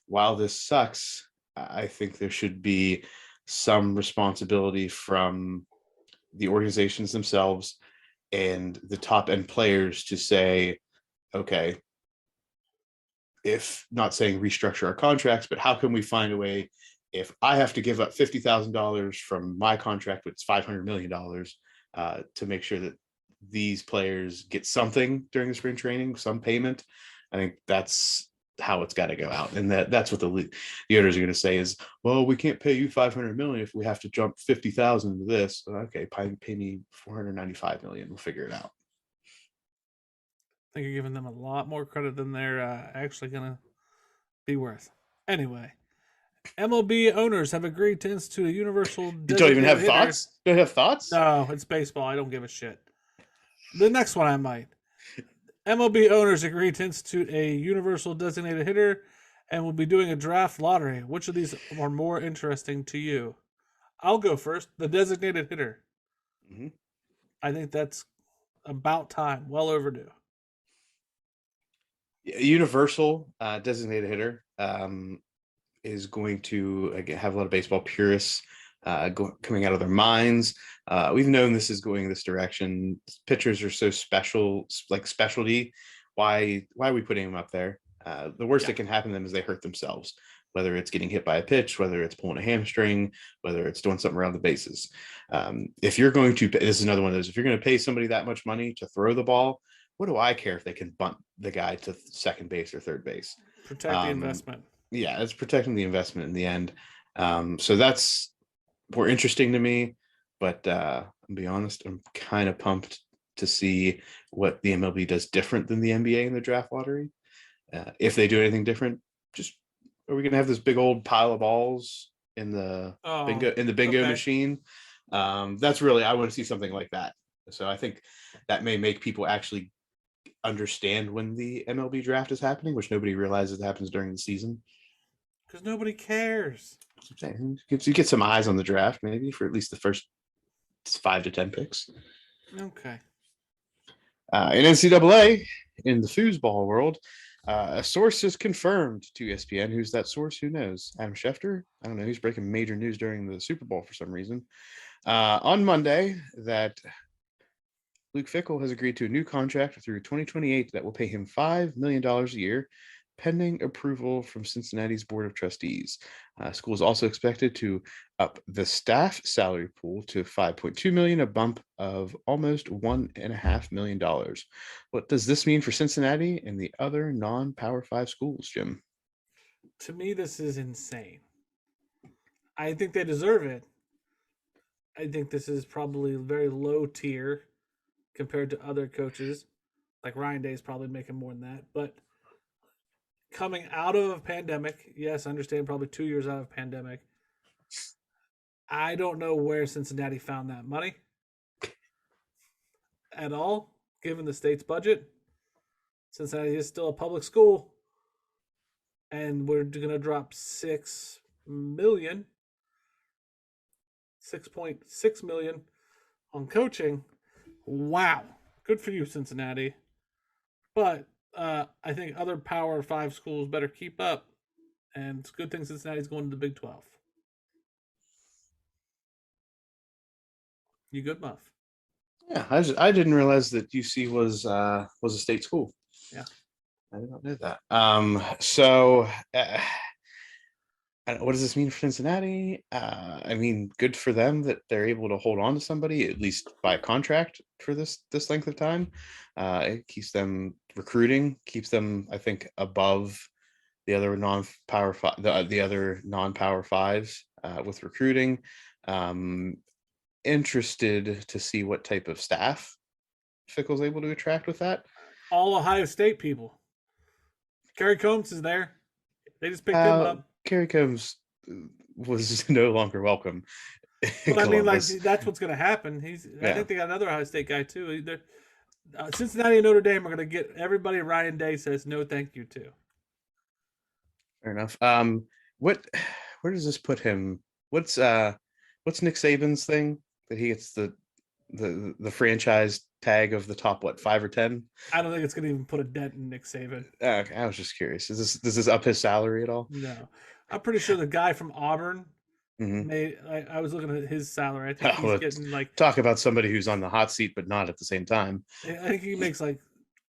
while this sucks, I think there should be some responsibility from the organizations themselves and the top end players to say, okay, if not saying restructure our contracts, but how can we find a way, if I have to give up $50,000 from my contract, which is $500 million, to make sure that these players get something during the spring training, some payment. I think that's how it's got to go out. And that's what the owners are going to say is, well, we can't pay you $500 million if we have to jump $50,000 into this. Okay, pay me $495 million. We'll figure it out. think you're giving them a lot more credit than they're actually gonna be worth. Anyway, MLB owners have agreed to institute a universal. You don't even have designated hitter. thoughts? Don't have thoughts? No, it's baseball. I don't give a shit. The next one I might. MLB owners agreed to institute a universal designated hitter and will be doing a draft lottery. Which of these are more interesting to you? I'll go first. The designated hitter. Mhm. I think that's about time. Well overdue. Universal designated hitter is going to again, have a lot of baseball purists coming out of their minds. We've known this is going this direction. Pitchers are so special, like specialty. Why are we putting them up there? The worst that can happen to them is they hurt themselves, whether it's getting hit by a pitch, whether it's pulling a hamstring, whether it's doing something around the bases. If you're going to, this is another one of those, if you're going to pay somebody that much money to throw the ball, what do I care if they can bunt the guy to second base or third base? Protect the investment. Yeah, it's protecting the investment in the end. So that's more interesting to me. But I'll be honest, I'm kind of pumped to see what the MLB does different than the NBA in the draft lottery. If they do anything different, just are we going to have this big old pile of balls in the bingo machine? That's really, I want to see something like that. So I think that may make people actually understand when the MLB draft is happening, which nobody realizes happens during the season. Because nobody cares. You get some eyes on the draft, maybe for at least the first 5 to 10 picks. Okay. In NCAA, in the foosball world, a source has confirmed to ESPN. Who's that source? Who knows? Adam Schefter? I don't know. He's breaking major news during the Super Bowl for some reason. On Monday, that Luke Fickell has agreed to a new contract through 2028 that will pay him $5 million a year, pending approval from Cincinnati's Board of Trustees. School is also expected to up the staff salary pool to $5.2 million, a bump of almost $1.5 million. What does this mean for Cincinnati and the other non-Power 5 schools, Jim? To me, this is insane. I think they deserve it. I think this is probably very low tier compared to other coaches. Like Ryan Day is probably making more than that. But coming out of a pandemic, yes, I understand probably 2 years out of pandemic. I don't know where Cincinnati found that money at all, given the state's budget. Cincinnati is still a public school, and we're going to drop $6.6 million on coaching. Wow. Good for you, Cincinnati. But I think other Power 5 schools better keep up. And it's a good thing Cincinnati's going to the Big 12. You good, Muff? Yeah, I didn't realize that UC was a state school. Yeah. I did not know that. So what does this mean for Cincinnati? I mean, good for them that they're able to hold on to somebody, at least by contract, for this length of time. It keeps them recruiting, keeps them, I think, above the other non-power the other non-power fives with recruiting. Interested to see what type of staff Fickell's able to attract with that. All Ohio State people. Kerry Combs is there. They just picked him up. Kerry Combs was no longer welcome. But I mean, like, that's what's going to happen. I think they got another Ohio State guy too. Cincinnati and Notre Dame are going to get everybody Ryan Day says no thank you to. Fair enough. Where does this put him? What's Nick Saban's thing that he gets the franchise tag of the top 5 or 10? I don't think it's going to even put a dent in Nick Saban. Okay, I was just curious. Does this up his salary at all? No, I'm pretty sure the guy from Auburn Mm-hmm. I was looking at his salary. I think he's getting like, talk about somebody who's on the hot seat but not at the same time. I think he makes like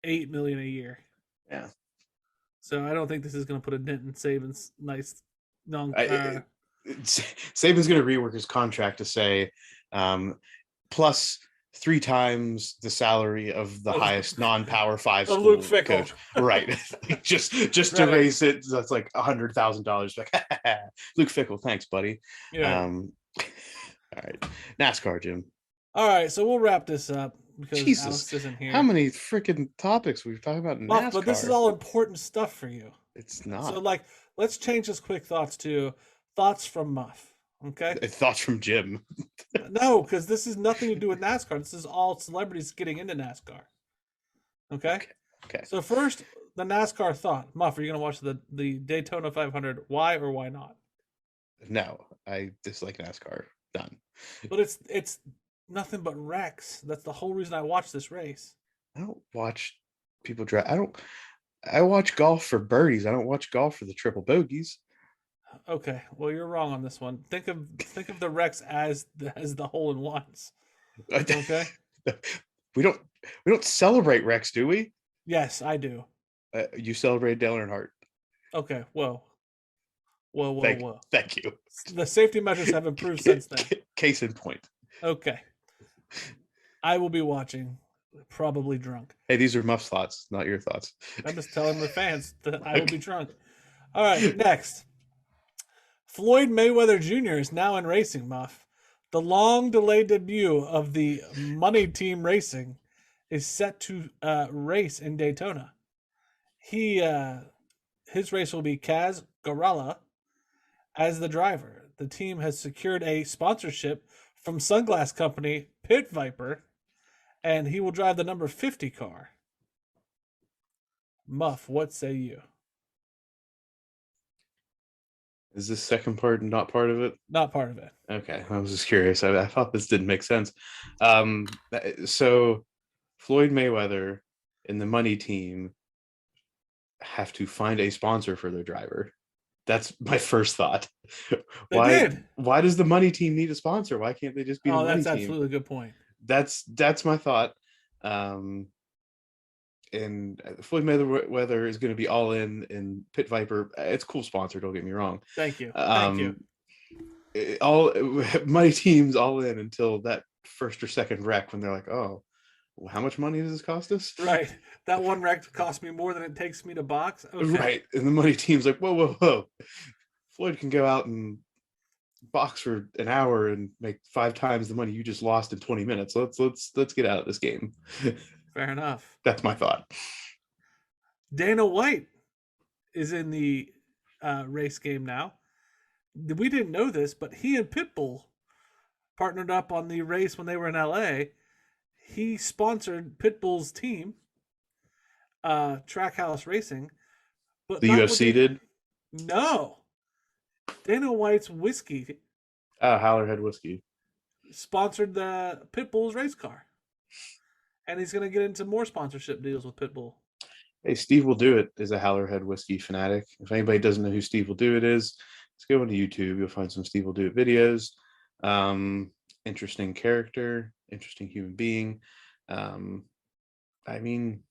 $8 million a year. Yeah. So I don't think this is going to put a dent in Saban's nice non. Saban's going to rework his contract to say plus 3 times the salary of the highest non-power 5 school Luke Fickell coach. Right. just to raise it, that's like $100,000. Like, Luke Fickell, thanks, buddy. Yeah. All right. NASCAR, Jim. All right, so we'll wrap this up. because Jesus, Alex isn't here. how many freaking topics we've talked about in Muff, NASCAR? but this is all important stuff for you. It's not. So, like, let's change this quick thoughts to thoughts from Muff. Okay? Thoughts from Jim. No, because this is nothing to do with NASCAR. This is all celebrities getting into NASCAR. Okay? Okay. So first, the NASCAR thought. Muff, are you going to watch the Daytona 500? Why or why not? No, I dislike NASCAR. Done. But it's nothing but wrecks. That's the whole reason I watch this race. I don't watch people drive. I watch golf for birdies. I don't watch golf for the triple bogeys. Okay, well you're wrong on this one. Think of the wrecks as the hole in ones. Okay. We don't celebrate wrecks, do we? Yes, I do. You celebrate Dale Earnhardt. Okay. Whoa. Thank you. The safety measures have improved since then. Case in point. Okay. I will be watching, probably drunk. Hey, these are Muff's thoughts, not your thoughts. I'm just telling the fans that I will be drunk. All right, next. Floyd Mayweather Jr. is now in racing, Muff. The long-delayed debut of the Money Team Racing is set to race in Daytona. His race will be Kaz Garala as the driver. The team has secured a sponsorship from sunglass company Pit Viper, and he will drive the number 50 car. Muff, what say you? Is this second part not part of it? Not part of it. Okay, I was just curious. I thought this didn't make sense. So Floyd Mayweather and the Money Team have to find a sponsor for their driver. That's my first thought. Why does the Money Team need a sponsor? Why can't they just be the Money Team? That's absolutely a good point. That's my thought. And Floyd Mayweather is going to be all in Pit Viper. It's a cool sponsor. Don't get me wrong. Thank you. Thank you. All Money Team's all in until that first or second wreck when they're like, oh, well, how much money does this cost us? Right. That one wreck cost me more than it takes me to box. Okay. Right. And the Money Team's like, whoa. Floyd can go out and box for an hour and make 5 times the money you just lost in 20 minutes. Let's get out of this game. Fair enough. That's my thought. Dana White is in the race game now. We didn't know this, but he and Pitbull partnered up on the race when they were in LA. He sponsored Pitbull's team, Trackhouse Racing. But the UFC did? No. Dana White's whiskey. Howlerhead Whiskey. Sponsored the Pitbull's race car. And he's going to get into more sponsorship deals with Pitbull. Hey, Steve Will Do It is a Howlerhead Whiskey fanatic. If anybody doesn't know who Steve Will Do It is, let's go into YouTube. You'll find some Steve Will Do It videos. Interesting character, interesting human being. I mean,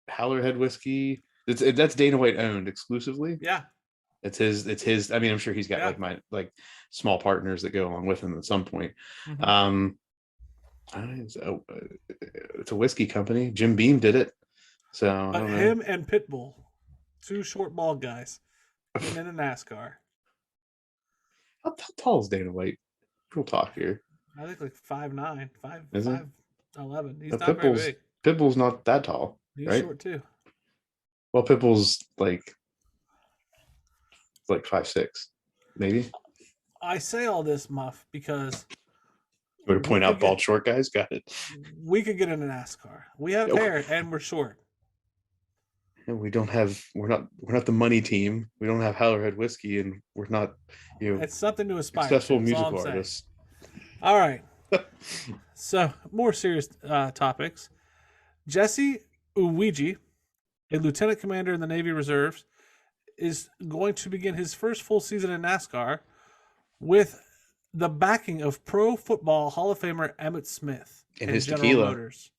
Howlerhead Whiskey. That's Dana White owned exclusively. Yeah. It's his. I mean, I'm sure he's got like small partners that go along with him at some point. Mm-hmm. It's a whiskey company. Jim Beam did it. So but him and Pitbull, 2 short bald guys, in a NASCAR. How tall is Dana White? We'll talk here. I think like 5'9", 5'11". He's but not very big. Pitbull's not that tall. He's right? short too. Well, Pitbull's like 5'6", maybe. I say all this, Muff, because we're to point out bald short guys. Got it. We could get into NASCAR. We have hair and we're short. And we're not the Money Team. We don't have Howlerhead Whiskey, and we're not it's something to aspire successful to. musical artists. All right. So more serious topics. Jesse Uwiji, a lieutenant commander in the Navy Reserves, is going to begin his first full season in NASCAR with the backing of Pro Football Hall of Famer Emmitt Smith and his General tequila. Motors.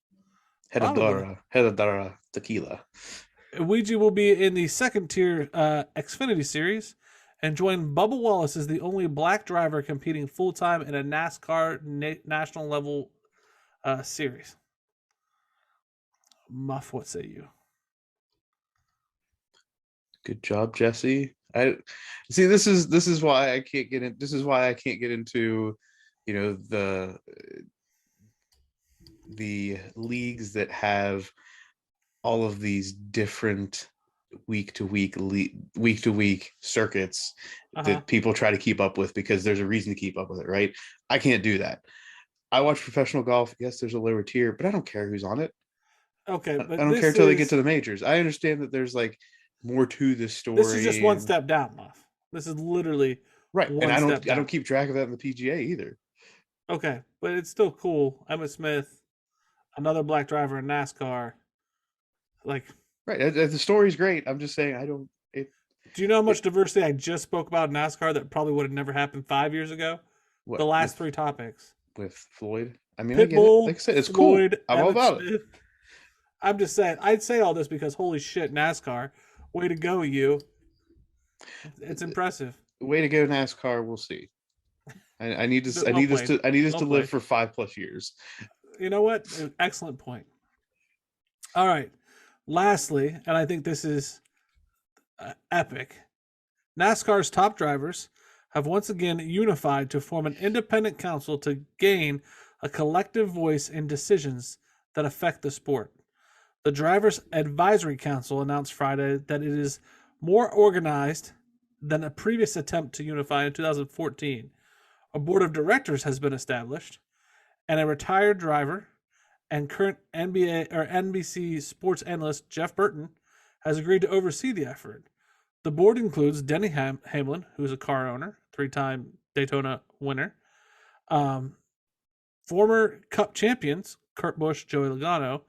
Heredara tequila. Ouija will be in the second tier Xfinity Series and join Bubba Wallace as the only black driver competing full-time in a NASCAR national level series. Muff, what say you? Good job, Jesse. I see. This is why I can't get in. This is why I can't get into, the the leagues that have all of these different week to week circuits that people try to keep up with because there's a reason to keep up with it, right? I can't do that. I watch professional golf. Yes, there's a lower tier, but I don't care who's on it. Okay, I but don't care until they get to the majors. I understand that there's like more to this story. This is just one step down, Muff. This is literally right, one and I step down. don't keep track of that in the PGA either. Okay, but it's still cool. Emmitt Smith, another black driver in NASCAR. Like, right, the story's great. I'm just saying I don't. Do you know how much diversity I just spoke about in NASCAR that probably would have never happened 5 years ago? What, the last three topics with Floyd. I mean, I get Pitbull, it. Like I said, it's Floyd, cool. I'm all about Smith. it. I'm just saying. I'd say all this because holy shit, NASCAR, way to go, you! It's impressive. Way to go, NASCAR. We'll see. I need this. I Well need this played. to. I need this Well to live played. for 5+ years. You know what? Excellent point. All right. Lastly, and I think this is epic, NASCAR's top drivers have once again unified to form an independent council to gain a collective voice in decisions that affect the sport. The Drivers' Advisory Council announced Friday that it is more organized than a previous attempt to unify in 2014. A board of directors has been established, and a retired driver and current NBA or NBC sports analyst Jeff Burton has agreed to oversee the effort. The board includes Denny Hamlin, who's a car owner, 3-time Daytona winner, former Cup champions Kurt Busch, Joey Logano,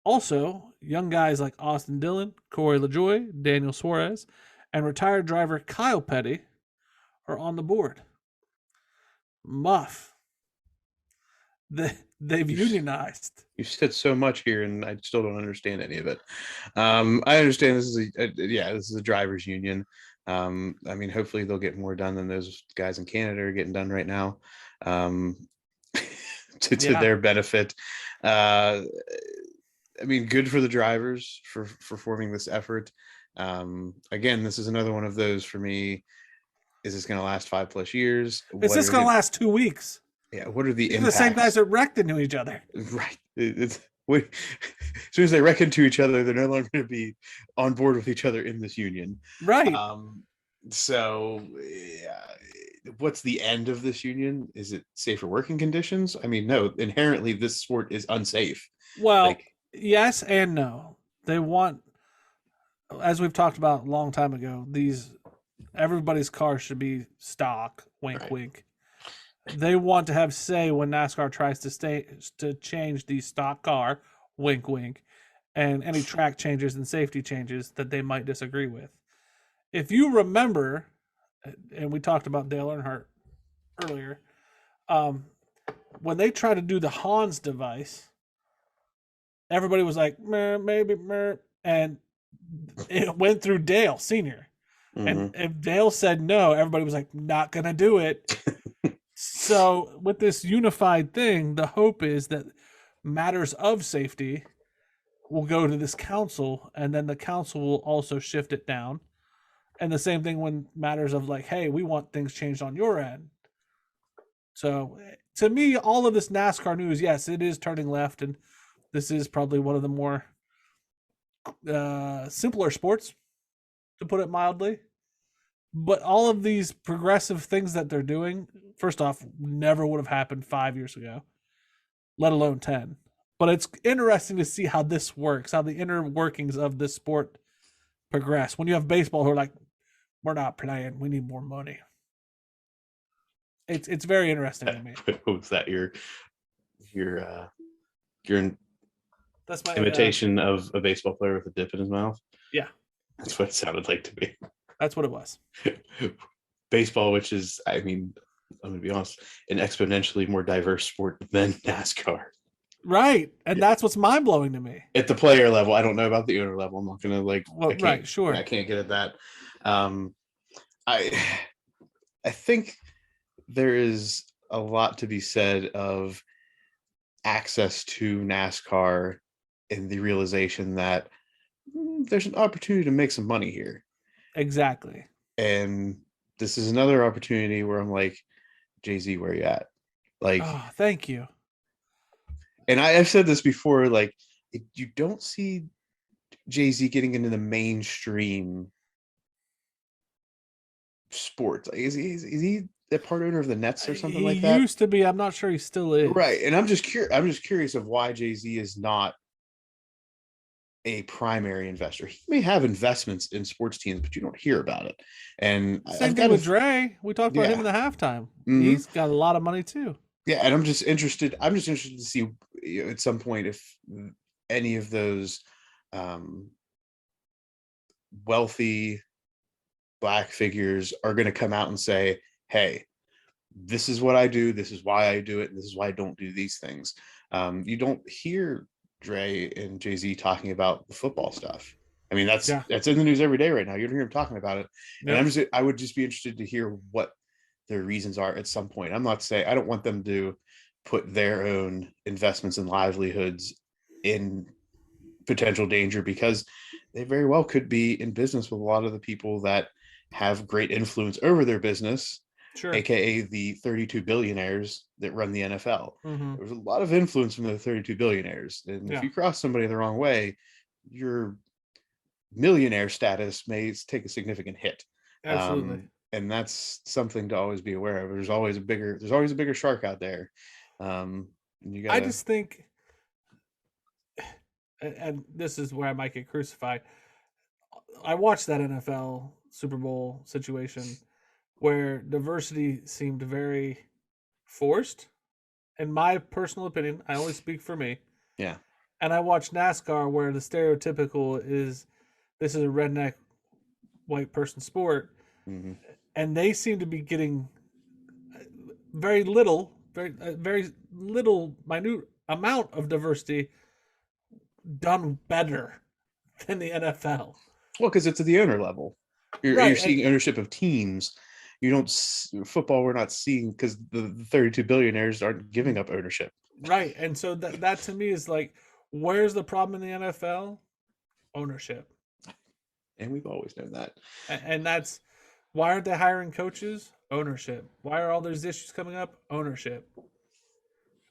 also young guys like Austin Dillon, Corey LaJoie, Daniel Suarez, and retired driver Kyle Petty are on the board. Muff. They've unionized. You said so much here, and I still don't understand any of it. I understand this is this is a drivers' union. I mean, hopefully they'll get more done than those guys in Canada are getting done right now, to their benefit. I mean, good for the drivers for forming this effort. Again, this is another one of those for me. Is this going to last 5+ years? Is this going to last 2 weeks? Yeah. What are the impacts? The same guys that wrecked into each other. Right. As soon as they wreck into each other, they're no longer going to be on board with each other in this union. Right. So what's the end of this union? Is it safer working conditions? I mean, no, inherently this sport is unsafe. Well, yes and no. They want, as we've talked about a long time ago, everybody's car should be stock, wink, right. Wink. They want to have say when NASCAR tries to change the stock car, wink, wink, and any track changes and safety changes that they might disagree with. If you remember, and we talked about Dale Earnhardt earlier, when they tried to do the Hans device, everybody was like, maybe, and it went through Dale Sr. Mm-hmm. And if Dale said no, everybody was like, not going to do it. So with this unified thing, the hope is that matters of safety will go to this council, and then the council will also shift it down. And the same thing when matters of like, hey, we want things changed on your end. So to me, all of this NASCAR news, yes, it is turning left, and this is probably one of the more simpler sports, to put it mildly. But all of these progressive things that they're doing, first off, never would have happened 5 years ago, let alone 10. But it's interesting to see how this works, how the inner workings of this sport progress. When you have baseball who are like, we're not playing, we need more money. It's very interesting to me. Was that your That's my imitation of a baseball player with a dip in his mouth? Yeah. That's what it sounded like to me. That's what it was. Baseball, which is, I mean, I'm going to be honest, an exponentially more diverse sport than NASCAR. Right. And that's what's mind-blowing to me. At the player level, I don't know about the owner level. I'm not going to right, sure. I can't get at that. I think there is a lot to be said of access to NASCAR and the realization that there's an opportunity to make some money here. Exactly. And this is another opportunity where I'm like, Jay-Z, where you at? Like, oh, thank you. And I've said this before, like you don't see Jay-Z getting into the mainstream sports. Like, is he the part owner of the Nets or something He like that? used to be. I'm not sure he still is. Right. And I'm just curious of why Jay-Z is not a primary investor. He may have investments in sports teams, but you don't hear about it. And Same I've thing got with Dre. We talked about him in the halftime. Mhm. He's got a lot of money too. Yeah, and I'm just interested to see at some point if any of those wealthy Black figures are going to come out and say, hey, this is what I do, this is why I do it, and this is why I don't do these things. You don't hear Dre and Jay-Z talking about the football stuff. I mean, that's in the news every day right now. You don't hear him talking about it. Yep. And I would just be interested to hear what their reasons are at some point. I'm not saying I don't want them to put their own investments and livelihoods in potential danger, because they very well could be in business with a lot of the people that have great influence over their business, aka the 32 billionaires that run the NFL. Mm-hmm. There's a lot of influence from the 32 billionaires, and if you cross somebody the wrong way, your millionaire status may take a significant hit. Absolutely. And that's something to always be aware of. There's always a bigger shark out there. I just think, and this is where I might get crucified, I watched that NFL Super Bowl situation where diversity seemed very forced. In my personal opinion, I only speak for me. Yeah. And I watched NASCAR where the stereotypical is this is a redneck white person sport. Mm-hmm. And they seem to be getting very little, very little minute amount of diversity done better than the NFL. Well, because it's at the owner level. You're seeing ownership of teams. You don't football. We're not seeing, because the 32 billionaires aren't giving up ownership. Right, and so that to me is like, where's the problem in the NFL? Ownership. And we've always known that. And that's why aren't they hiring coaches? Ownership. Why are all those issues coming up? Ownership.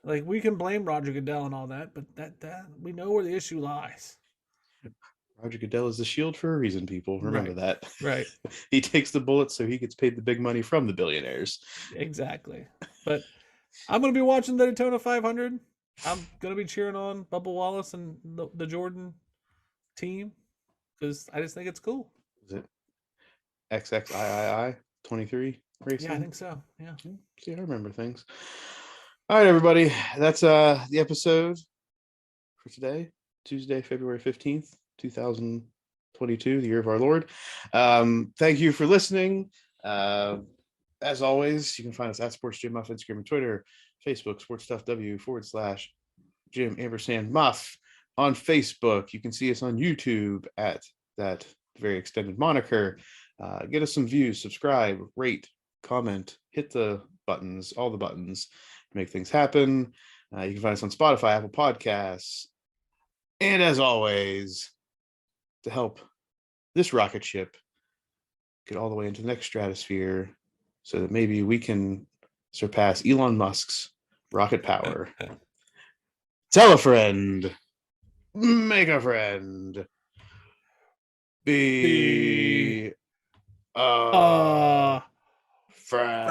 Like, we can blame Roger Goodell and all that, but that we know where the issue lies. Roger Goodell is the shield for a reason, people. Remember that. Right. He takes the bullets so he gets paid the big money from the billionaires. Exactly. But I'm going to be watching the Daytona 500. I'm going to be cheering on Bubba Wallace and the Jordan team because I just think it's cool. Is it XXIII 23 racing? Yeah, I think so. Yeah. See, I remember things. All right, everybody. That's the episode for today, Tuesday, February 15th. 2022, the year of our Lord. Thank you for listening. As always, you can find us at Sports Jim Muff, Instagram and Twitter, Facebook, sportstuffw/Jim Muff on Facebook. You can see us on YouTube at that very extended moniker. Get us some views, subscribe, rate, comment, hit the buttons, all the buttons to make things happen. You can find us on Spotify, Apple Podcasts, and as always, to help this rocket ship get all the way into the next stratosphere so that maybe we can surpass Elon Musk's rocket power. Tell a friend. Make a friend. Be a friend.